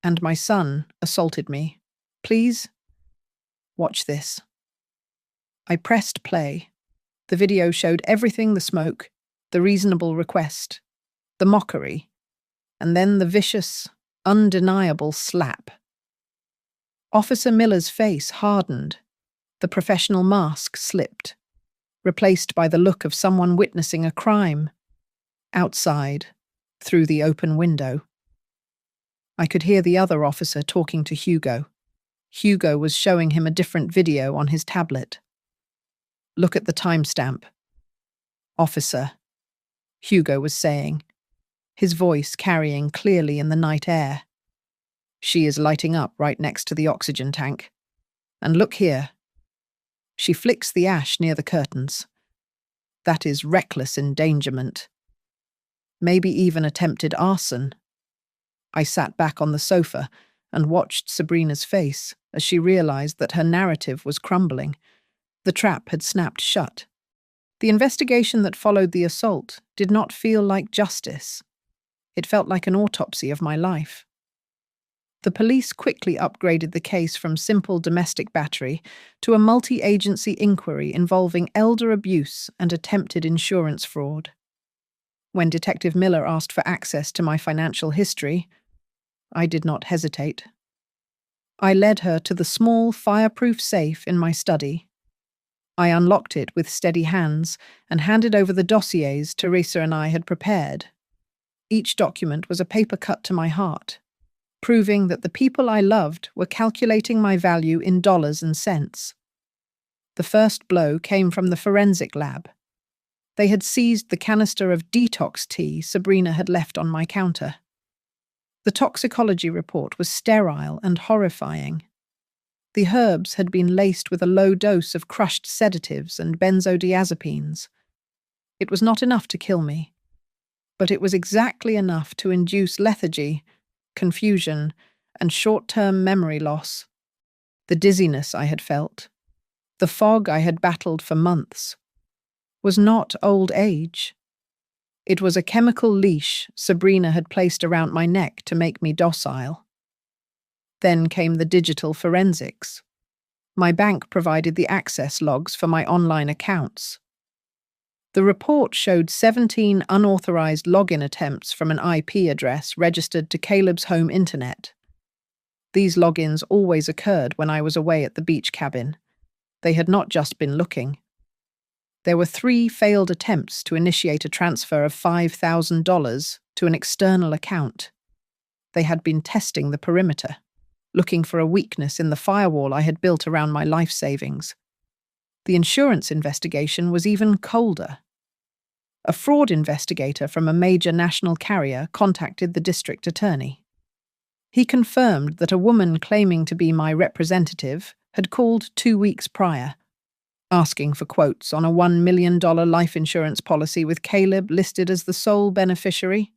And my son assaulted me. Please, watch this." I pressed play. The video showed everything: the smoke, the reasonable request, the mockery, and then the vicious, undeniable slap. Officer Miller's face hardened. The professional mask slipped, replaced by the look of someone witnessing a crime. Outside, through the open window, I could hear the other officer talking to Hugo. Hugo was showing him a different video on his tablet. "Look at the timestamp." "Officer," Hugo was saying, his voice carrying clearly in the night air. "She is lighting up right next to the oxygen tank. And look here." She flicks the ash near the curtains. "That is reckless endangerment. Maybe even attempted arson." I sat back on the sofa and watched Sabrina's face as she realized that her narrative was crumbling. The trap had snapped shut. The investigation that followed the assault did not feel like justice. It felt like an autopsy of my life. The police quickly upgraded the case from simple domestic battery to a multi-agency inquiry involving elder abuse and attempted insurance fraud. When Detective Miller asked for access to my financial history, I did not hesitate. I led her to the small, fireproof safe in my study. I unlocked it with steady hands and handed over the dossiers Teresa and I had prepared. Each document was a paper cut to my heart, proving that the people I loved were calculating my value in dollars and cents. The first blow came from the forensic lab. They had seized the canister of detox tea Sabrina had left on my counter. The toxicology report was sterile and horrifying. The herbs had been laced with a low dose of crushed sedatives and benzodiazepines. It was not enough to kill me, but it was exactly enough to induce lethargy, confusion, and short-term memory loss. The dizziness I had felt, the fog I had battled for months, was not old age. It was a chemical leash Sabrina had placed around my neck to make me docile. Then came the digital forensics. My bank provided the access logs for my online accounts. The report showed 17 unauthorized login attempts from an IP address registered to Caleb's home internet. These logins always occurred when I was away at the beach cabin. They had not just been looking. There were 3 failed attempts to initiate a transfer of $5,000 to an external account. They had been testing the perimeter, looking for a weakness in the firewall I had built around my life savings. The insurance investigation was even colder. A fraud investigator from a major national carrier contacted the district attorney. He confirmed that a woman claiming to be my representative had called 2 weeks prior, asking for quotes on a $1 million life insurance policy with Caleb listed as the sole beneficiary.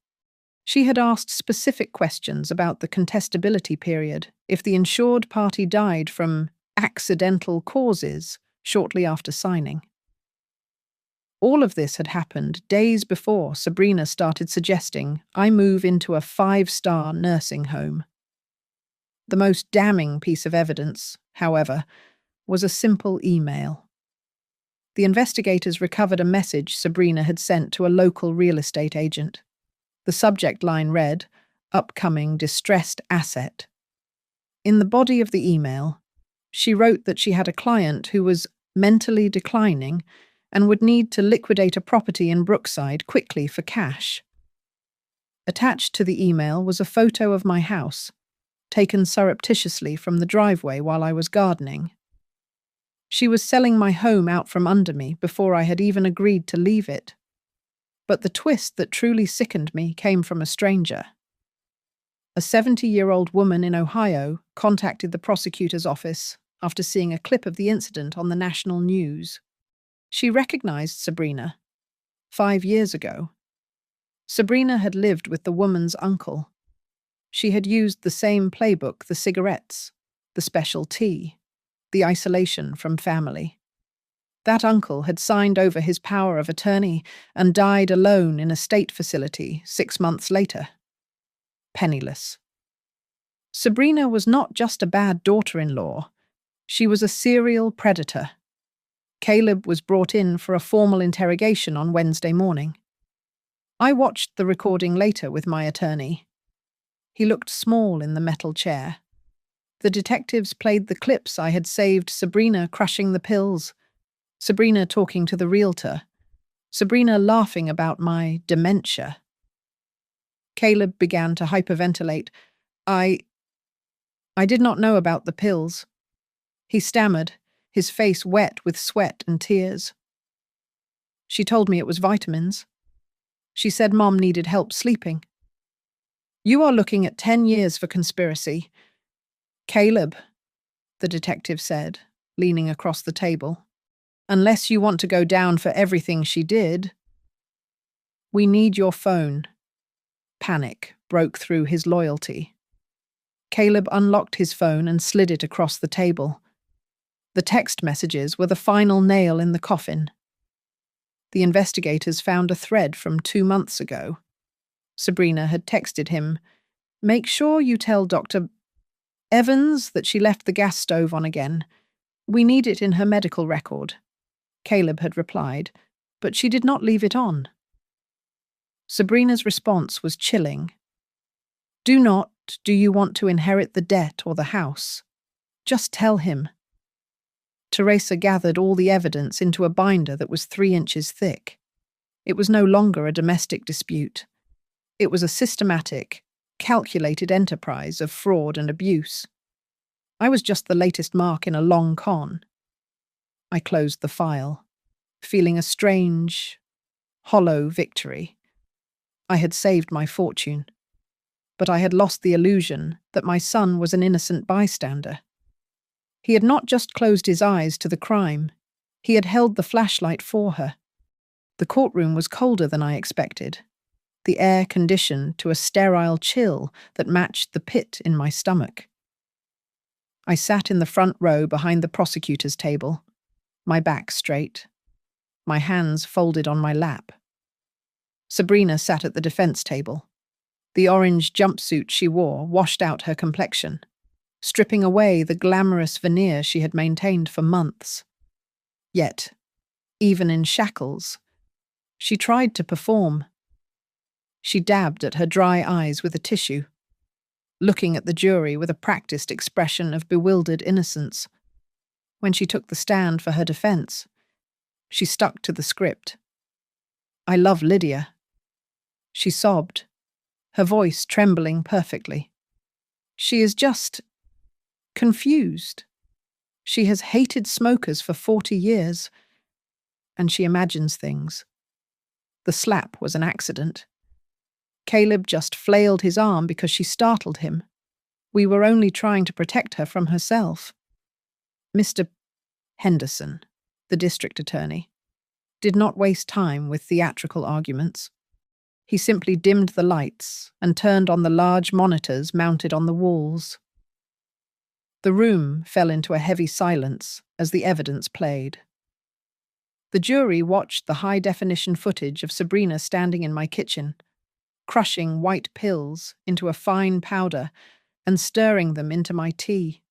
She had asked specific questions about the contestability period if the insured party died from accidental causes shortly after signing. All of this had happened days before Sabrina started suggesting I move into a 5-star nursing home. The most damning piece of evidence, however, was a simple email. The investigators recovered a message Sabrina had sent to a local real estate agent. The subject line read, "Upcoming distressed asset." In the body of the email, she wrote that she had a client who was mentally declining and would need to liquidate a property in Brookside quickly for cash. Attached to the email was a photo of my house, taken surreptitiously from the driveway while I was gardening. She was selling my home out from under me before I had even agreed to leave it. But the twist that truly sickened me came from a stranger. A 70-year-old woman in Ohio contacted the prosecutor's office after seeing a clip of the incident on the national news. She recognized Sabrina. 5 years ago. Sabrina had lived with the woman's uncle. She had used the same playbook: the cigarettes, the special tea, the isolation from family. That uncle had signed over his power of attorney and died alone in a state facility 6 months later. Penniless. Sabrina was not just a bad daughter-in-law. She was a serial predator. Caleb was brought in for a formal interrogation on Wednesday morning. I watched the recording later with my attorney. He looked small in the metal chair. The detectives played the clips I had saved: Sabrina crushing the pills, Sabrina talking to the realtor, Sabrina laughing about my dementia. Caleb began to hyperventilate. I did not know about the pills. He stammered, his face wet with sweat and tears. She told me it was vitamins. She said Mom needed help sleeping. You are looking at 10 years for conspiracy. Caleb, the detective said, leaning across the table. Unless you want to go down for everything she did. We need your phone. Panic broke through his loyalty. Caleb unlocked his phone and slid it across the table. The text messages were the final nail in the coffin. The investigators found a thread from 2 months ago. Sabrina had texted him, "Make sure you tell Dr. Evans that she left the gas stove on again. We need it in her medical record." Caleb had replied, but she did not leave it on. Sabrina's response was chilling. Do you want to inherit the debt or the house? Just tell him. Teresa gathered all the evidence into a binder that was 3 inches thick. It was no longer a domestic dispute. It was a systematic, calculated enterprise of fraud and abuse. I was just the latest mark in a long con. I closed the file, feeling a strange, hollow victory. I had saved my fortune, but I had lost the illusion that my son was an innocent bystander. He had not just closed his eyes to the crime, he had held the flashlight for her. The courtroom was colder than I expected, the air conditioned to a sterile chill that matched the pit in my stomach. I sat in the front row behind the prosecutor's table, my back straight, my hands folded on my lap. Sabrina sat at the defense table. The orange jumpsuit she wore washed out her complexion, stripping away the glamorous veneer she had maintained for months. Yet, even in shackles, she tried to perform. She dabbed at her dry eyes with a tissue, looking at the jury with a practiced expression of bewildered innocence. When she took the stand for her defense, she stuck to the script. "I love Lydia." She sobbed, her voice trembling perfectly. "She is just confused. She has hated smokers for 40 years, and she imagines things. The slap was an accident. Caleb just flailed his arm because she startled him. We were only trying to protect her from herself." Mr. Henderson, the district attorney, did not waste time with theatrical arguments. He simply dimmed the lights and turned on the large monitors mounted on the walls. The room fell into a heavy silence as the evidence played. The jury watched the high-definition footage of Sabrina standing in my kitchen, crushing white pills into a fine powder and stirring them into my tea.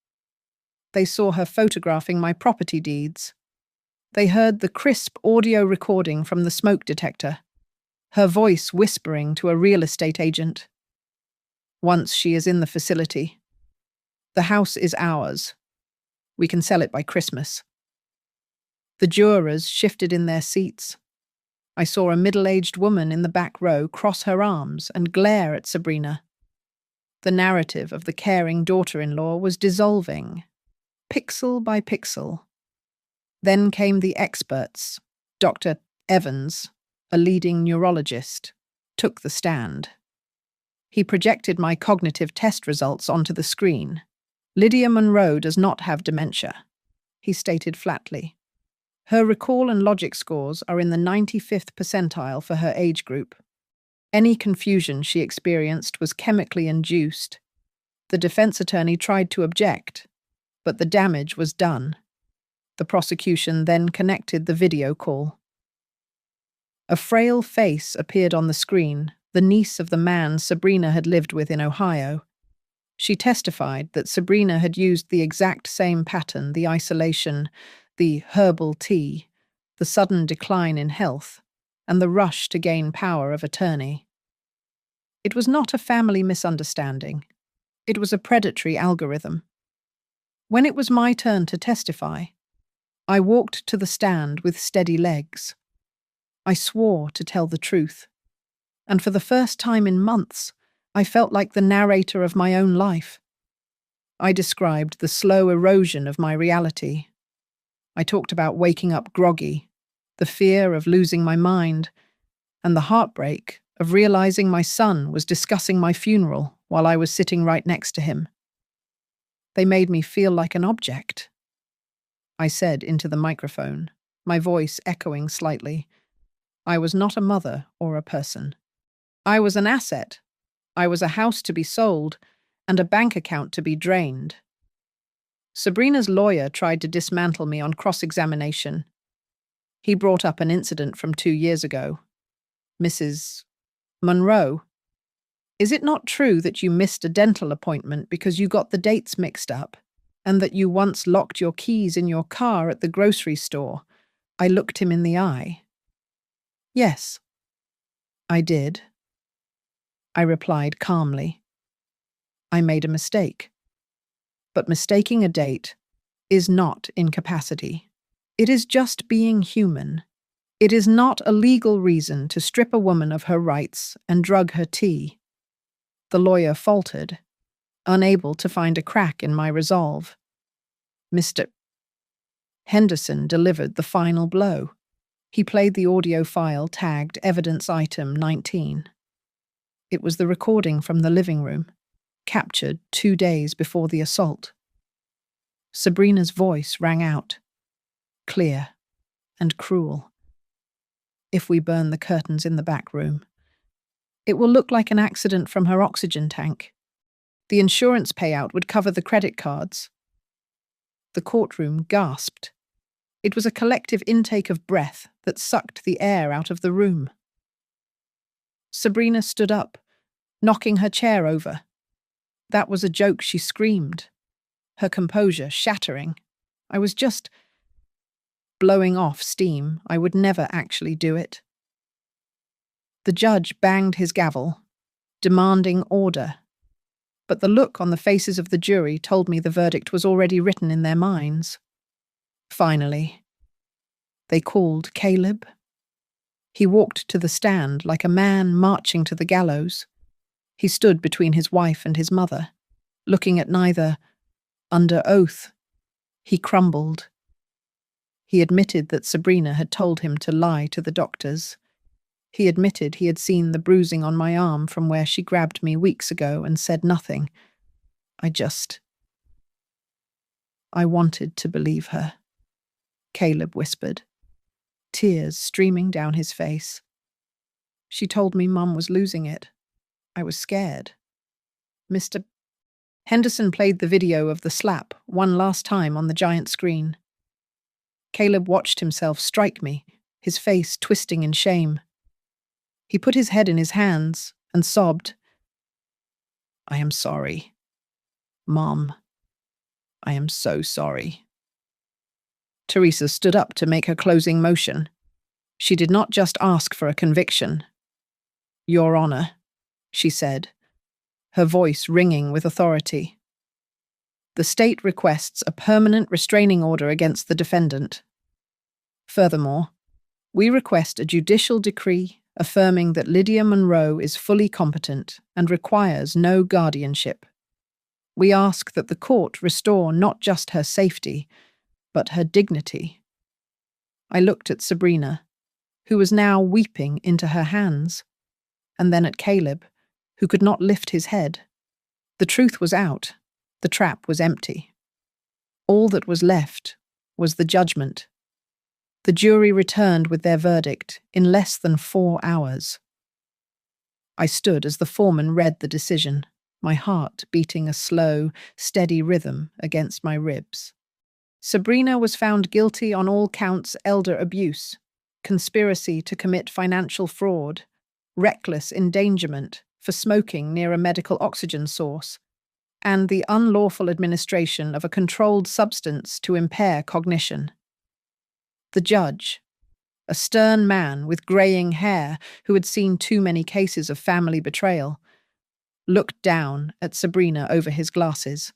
They saw her photographing my property deeds. They heard the crisp audio recording from the smoke detector, her voice whispering to a real estate agent. Once she is in the facility, the house is ours. We can sell it by Christmas. The jurors shifted in their seats. I saw a middle-aged woman in the back row cross her arms and glare at Sabrina. The narrative of the caring daughter-in-law was dissolving, pixel by pixel. Then came the experts. Dr. Evans, a leading neurologist, took the stand. He projected my cognitive test results onto the screen. Lydia Monroe does not have dementia, he stated flatly. Her recall and logic scores are in the 95th percentile for her age group. Any confusion she experienced was chemically induced. The defense attorney tried to object, but the damage was done. The prosecution then connected the video call. A frail face appeared on the screen, the niece of the man Sabrina had lived with in Ohio. She testified that Sabrina had used the exact same pattern, the isolation, the herbal tea, the sudden decline in health, and the rush to gain power of attorney. It was not a family misunderstanding. It was a predatory algorithm. When it was my turn to testify, I walked to the stand with steady legs. I swore to tell the truth. And for the first time in months, I felt like the narrator of my own life. I described the slow erosion of my reality. I talked about waking up groggy, the fear of losing my mind, and the heartbreak of realizing my son was discussing my funeral while I was sitting right next to him. They made me feel like an object. I said into the microphone, my voice echoing slightly. I was not a mother or a person. I was an asset. I was a house to be sold and a bank account to be drained. Sabrina's lawyer tried to dismantle me on cross-examination. He brought up an incident from 2 years ago. Mrs. Monroe, is it not true that you missed a dental appointment because you got the dates mixed up, and that you once locked your keys in your car at the grocery store? I looked him in the eye. Yes, I did. I replied calmly. I made a mistake. But mistaking a date is not incapacity. It is just being human. It is not a legal reason to strip a woman of her rights and drug her tea. The lawyer faltered, unable to find a crack in my resolve. Mr. Henderson delivered the final blow. He played the audio file tagged Evidence Item 19. It was the recording from the living room, captured 2 days before the assault. Sabrina's voice rang out, clear and cruel. If we burn the curtains in the back room, it will look like an accident from her oxygen tank. The insurance payout would cover the credit cards. The courtroom gasped. It was a collective intake of breath that sucked the air out of the room. Sabrina stood up, knocking her chair over. That was a joke, she screamed, her composure shattering. I was just blowing off steam. I would never actually do it. The judge banged his gavel, demanding order. But the look on the faces of the jury told me the verdict was already written in their minds. Finally, they called Caleb. He walked to the stand like a man marching to the gallows. He stood between his wife and his mother, looking at neither. Under oath, he crumbled. He admitted that Sabrina had told him to lie to the doctors. He admitted he had seen the bruising on my arm from where she grabbed me weeks ago and said nothing. I wanted to believe her, Caleb whispered, tears streaming down his face. She told me Mum was losing it. I was scared. Mr. Henderson played the video of the slap one last time on the giant screen. Caleb watched himself strike me, his face twisting in shame. He put his head in his hands and sobbed. "I am sorry. Mom, I am so sorry." Teresa stood up to make her closing motion. She did not just ask for a conviction. "Your Honor," she said, her voice ringing with authority. "The state requests a permanent restraining order against the defendant. Furthermore, we request a judicial decree affirming that Lydia Monroe is fully competent and requires no guardianship. We ask that the court restore not just her safety, but her dignity." I looked at Sabrina, who was now weeping into her hands, and then at Caleb, who could not lift his head. The truth was out. The trap was empty. All that was left was the judgment. The jury returned with their verdict in less than 4 hours. I stood as the foreman read the decision, my heart beating a slow, steady rhythm against my ribs. Sabrina was found guilty on all counts: elder abuse, conspiracy to commit financial fraud, reckless endangerment for smoking near a medical oxygen source, and the unlawful administration of a controlled substance to impair cognition. The judge, a stern man with greying hair who had seen too many cases of family betrayal, looked down at Sabrina over his glasses.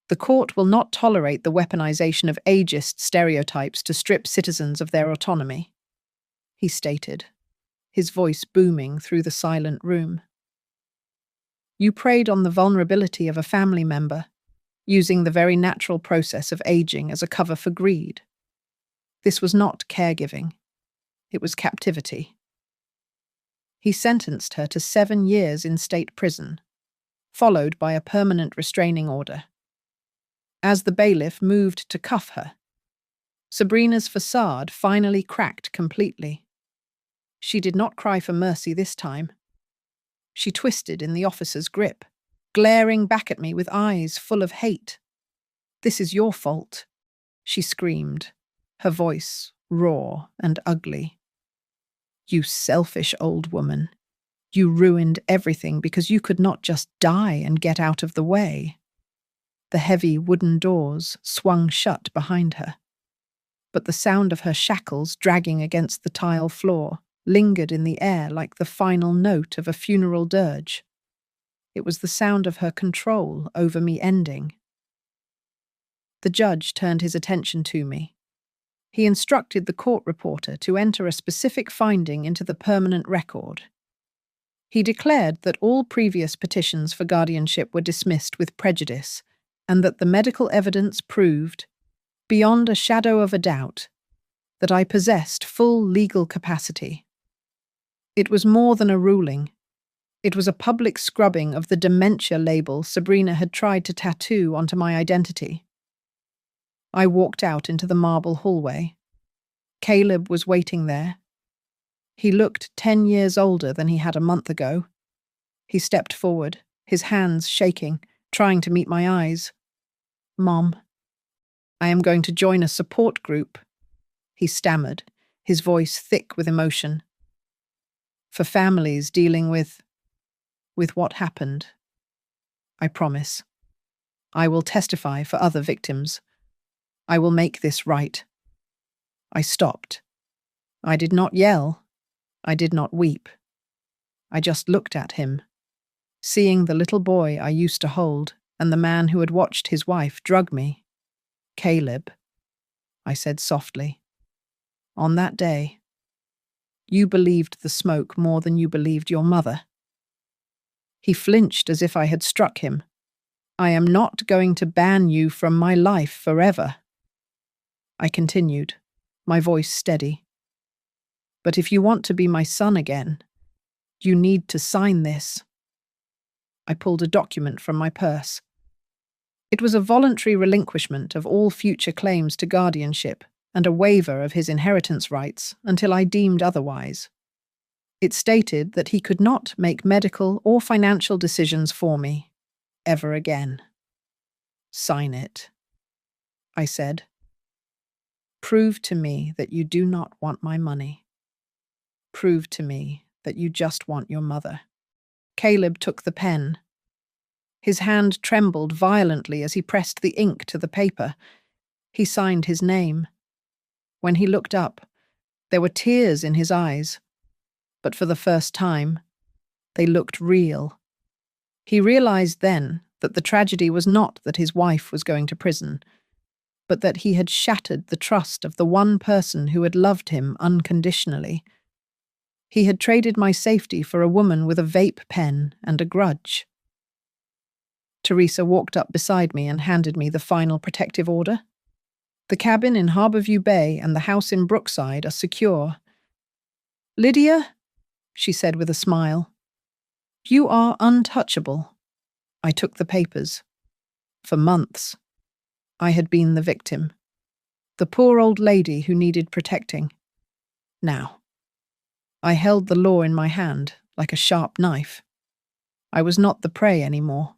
"The court will not tolerate the weaponization of ageist stereotypes to strip citizens of their autonomy," he stated, his voice booming through the silent room. "You preyed on the vulnerability of a family member, using the very natural process of aging as a cover for greed. This was not caregiving. It was captivity." He sentenced her to 7 years in state prison, followed by a permanent restraining order. As the bailiff moved to cuff her, Sabrina's facade finally cracked completely. She did not cry for mercy this time. She twisted in the officer's grip, glaring back at me with eyes full of hate. "This is your fault," she screamed, her voice raw and ugly. "You selfish old woman. You ruined everything because you could not just die and get out of the way." The heavy wooden doors swung shut behind her, but the sound of her shackles dragging against the tile floor lingered in the air like the final note of a funeral dirge. It was the sound of her control over me ending. The judge turned his attention to me. He instructed the court reporter to enter a specific finding into the permanent record. He declared that all previous petitions for guardianship were dismissed with prejudice, and that the medical evidence proved, beyond a shadow of a doubt, that I possessed full legal capacity. It was more than a ruling. It was a public scrubbing of the dementia label Sabrina had tried to tattoo onto my identity. I walked out into the marble hallway. Caleb was waiting there. He looked 10 years older than he had a month ago. He stepped forward, his hands shaking, trying to meet my eyes. "Mom, I am going to join a support group," he stammered, his voice thick with emotion. "For families dealing with what happened. I promise. I will testify for other victims. I will make this right." I stopped. I did not yell. I did not weep. I just looked at him, seeing the little boy I used to hold and the man who had watched his wife drug me. "Caleb," I said softly, "on that day, you believed the smoke more than you believed your mother." He flinched as if I had struck him. "I am not going to ban you from my life forever." I continued, my voice steady. "But if you want to be my son again, you need to sign this." I pulled a document from my purse. It was a voluntary relinquishment of all future claims to guardianship and a waiver of his inheritance rights until I deemed otherwise. It stated that he could not make medical or financial decisions for me, ever again. "Sign it," I said. Prove to me that you do not want my money. Prove to me that you just want your mother. Caleb took the pen. His hand trembled violently as he pressed the ink to the paper. He signed his name. When he looked up, there were tears in his eyes, but for the first time, they looked real. He realized then that the tragedy was not that his wife was going to prison, but that he had shattered the trust of the one person who had loved him unconditionally. He had traded my safety for a woman with a vape pen and a grudge. Teresa walked up beside me and handed me the final protective order. The cabin in Harborview Bay and the house in Brookside are secure. Lydia, she said with a smile, you are untouchable. I took the papers. For months, I had been the victim, the poor old lady who needed protecting. Now, I held the law in my hand like a sharp knife. I was not the prey anymore.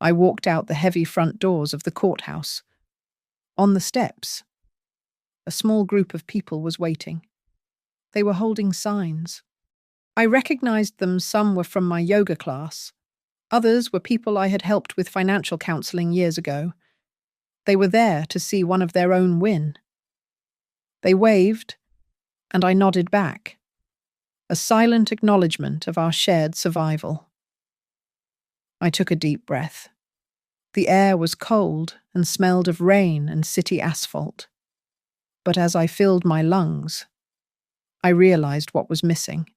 I walked out the heavy front doors of the courthouse. On the steps, a small group of people was waiting. They were holding signs. I recognized them. Some were from my yoga class. Others were people I had helped with financial counseling years ago. They were there to see one of their own win. They waved, and I nodded back, a silent acknowledgement of our shared survival. I took a deep breath. The air was cold and smelled of rain and city asphalt. But as I filled my lungs, I realized what was missing.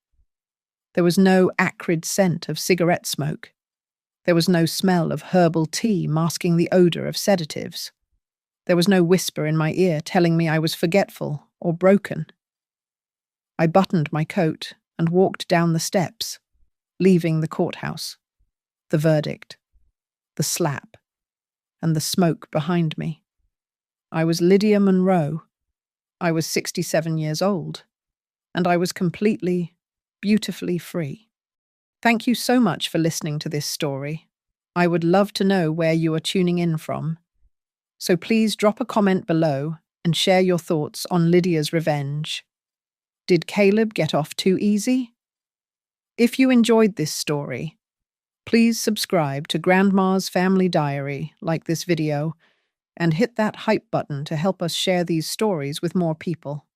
There was no acrid scent of cigarette smoke. There was no smell of herbal tea masking the odor of sedatives. There was no whisper in my ear telling me I was forgetful or broken. I buttoned my coat and walked down the steps, leaving the courthouse, the verdict, the slap, and the smoke behind me. I was Lydia Monroe. I was 67 years old, and I was completely, beautifully free. Thank you so much for listening to this story. I would love to know where you are tuning in from. So please drop a comment below and share your thoughts on Lydia's revenge. Did Caleb get off too easy? If you enjoyed this story, please subscribe to Grandma's Family Diary, like this video, and hit that hype button to help us share these stories with more people.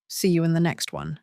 See you in the next one.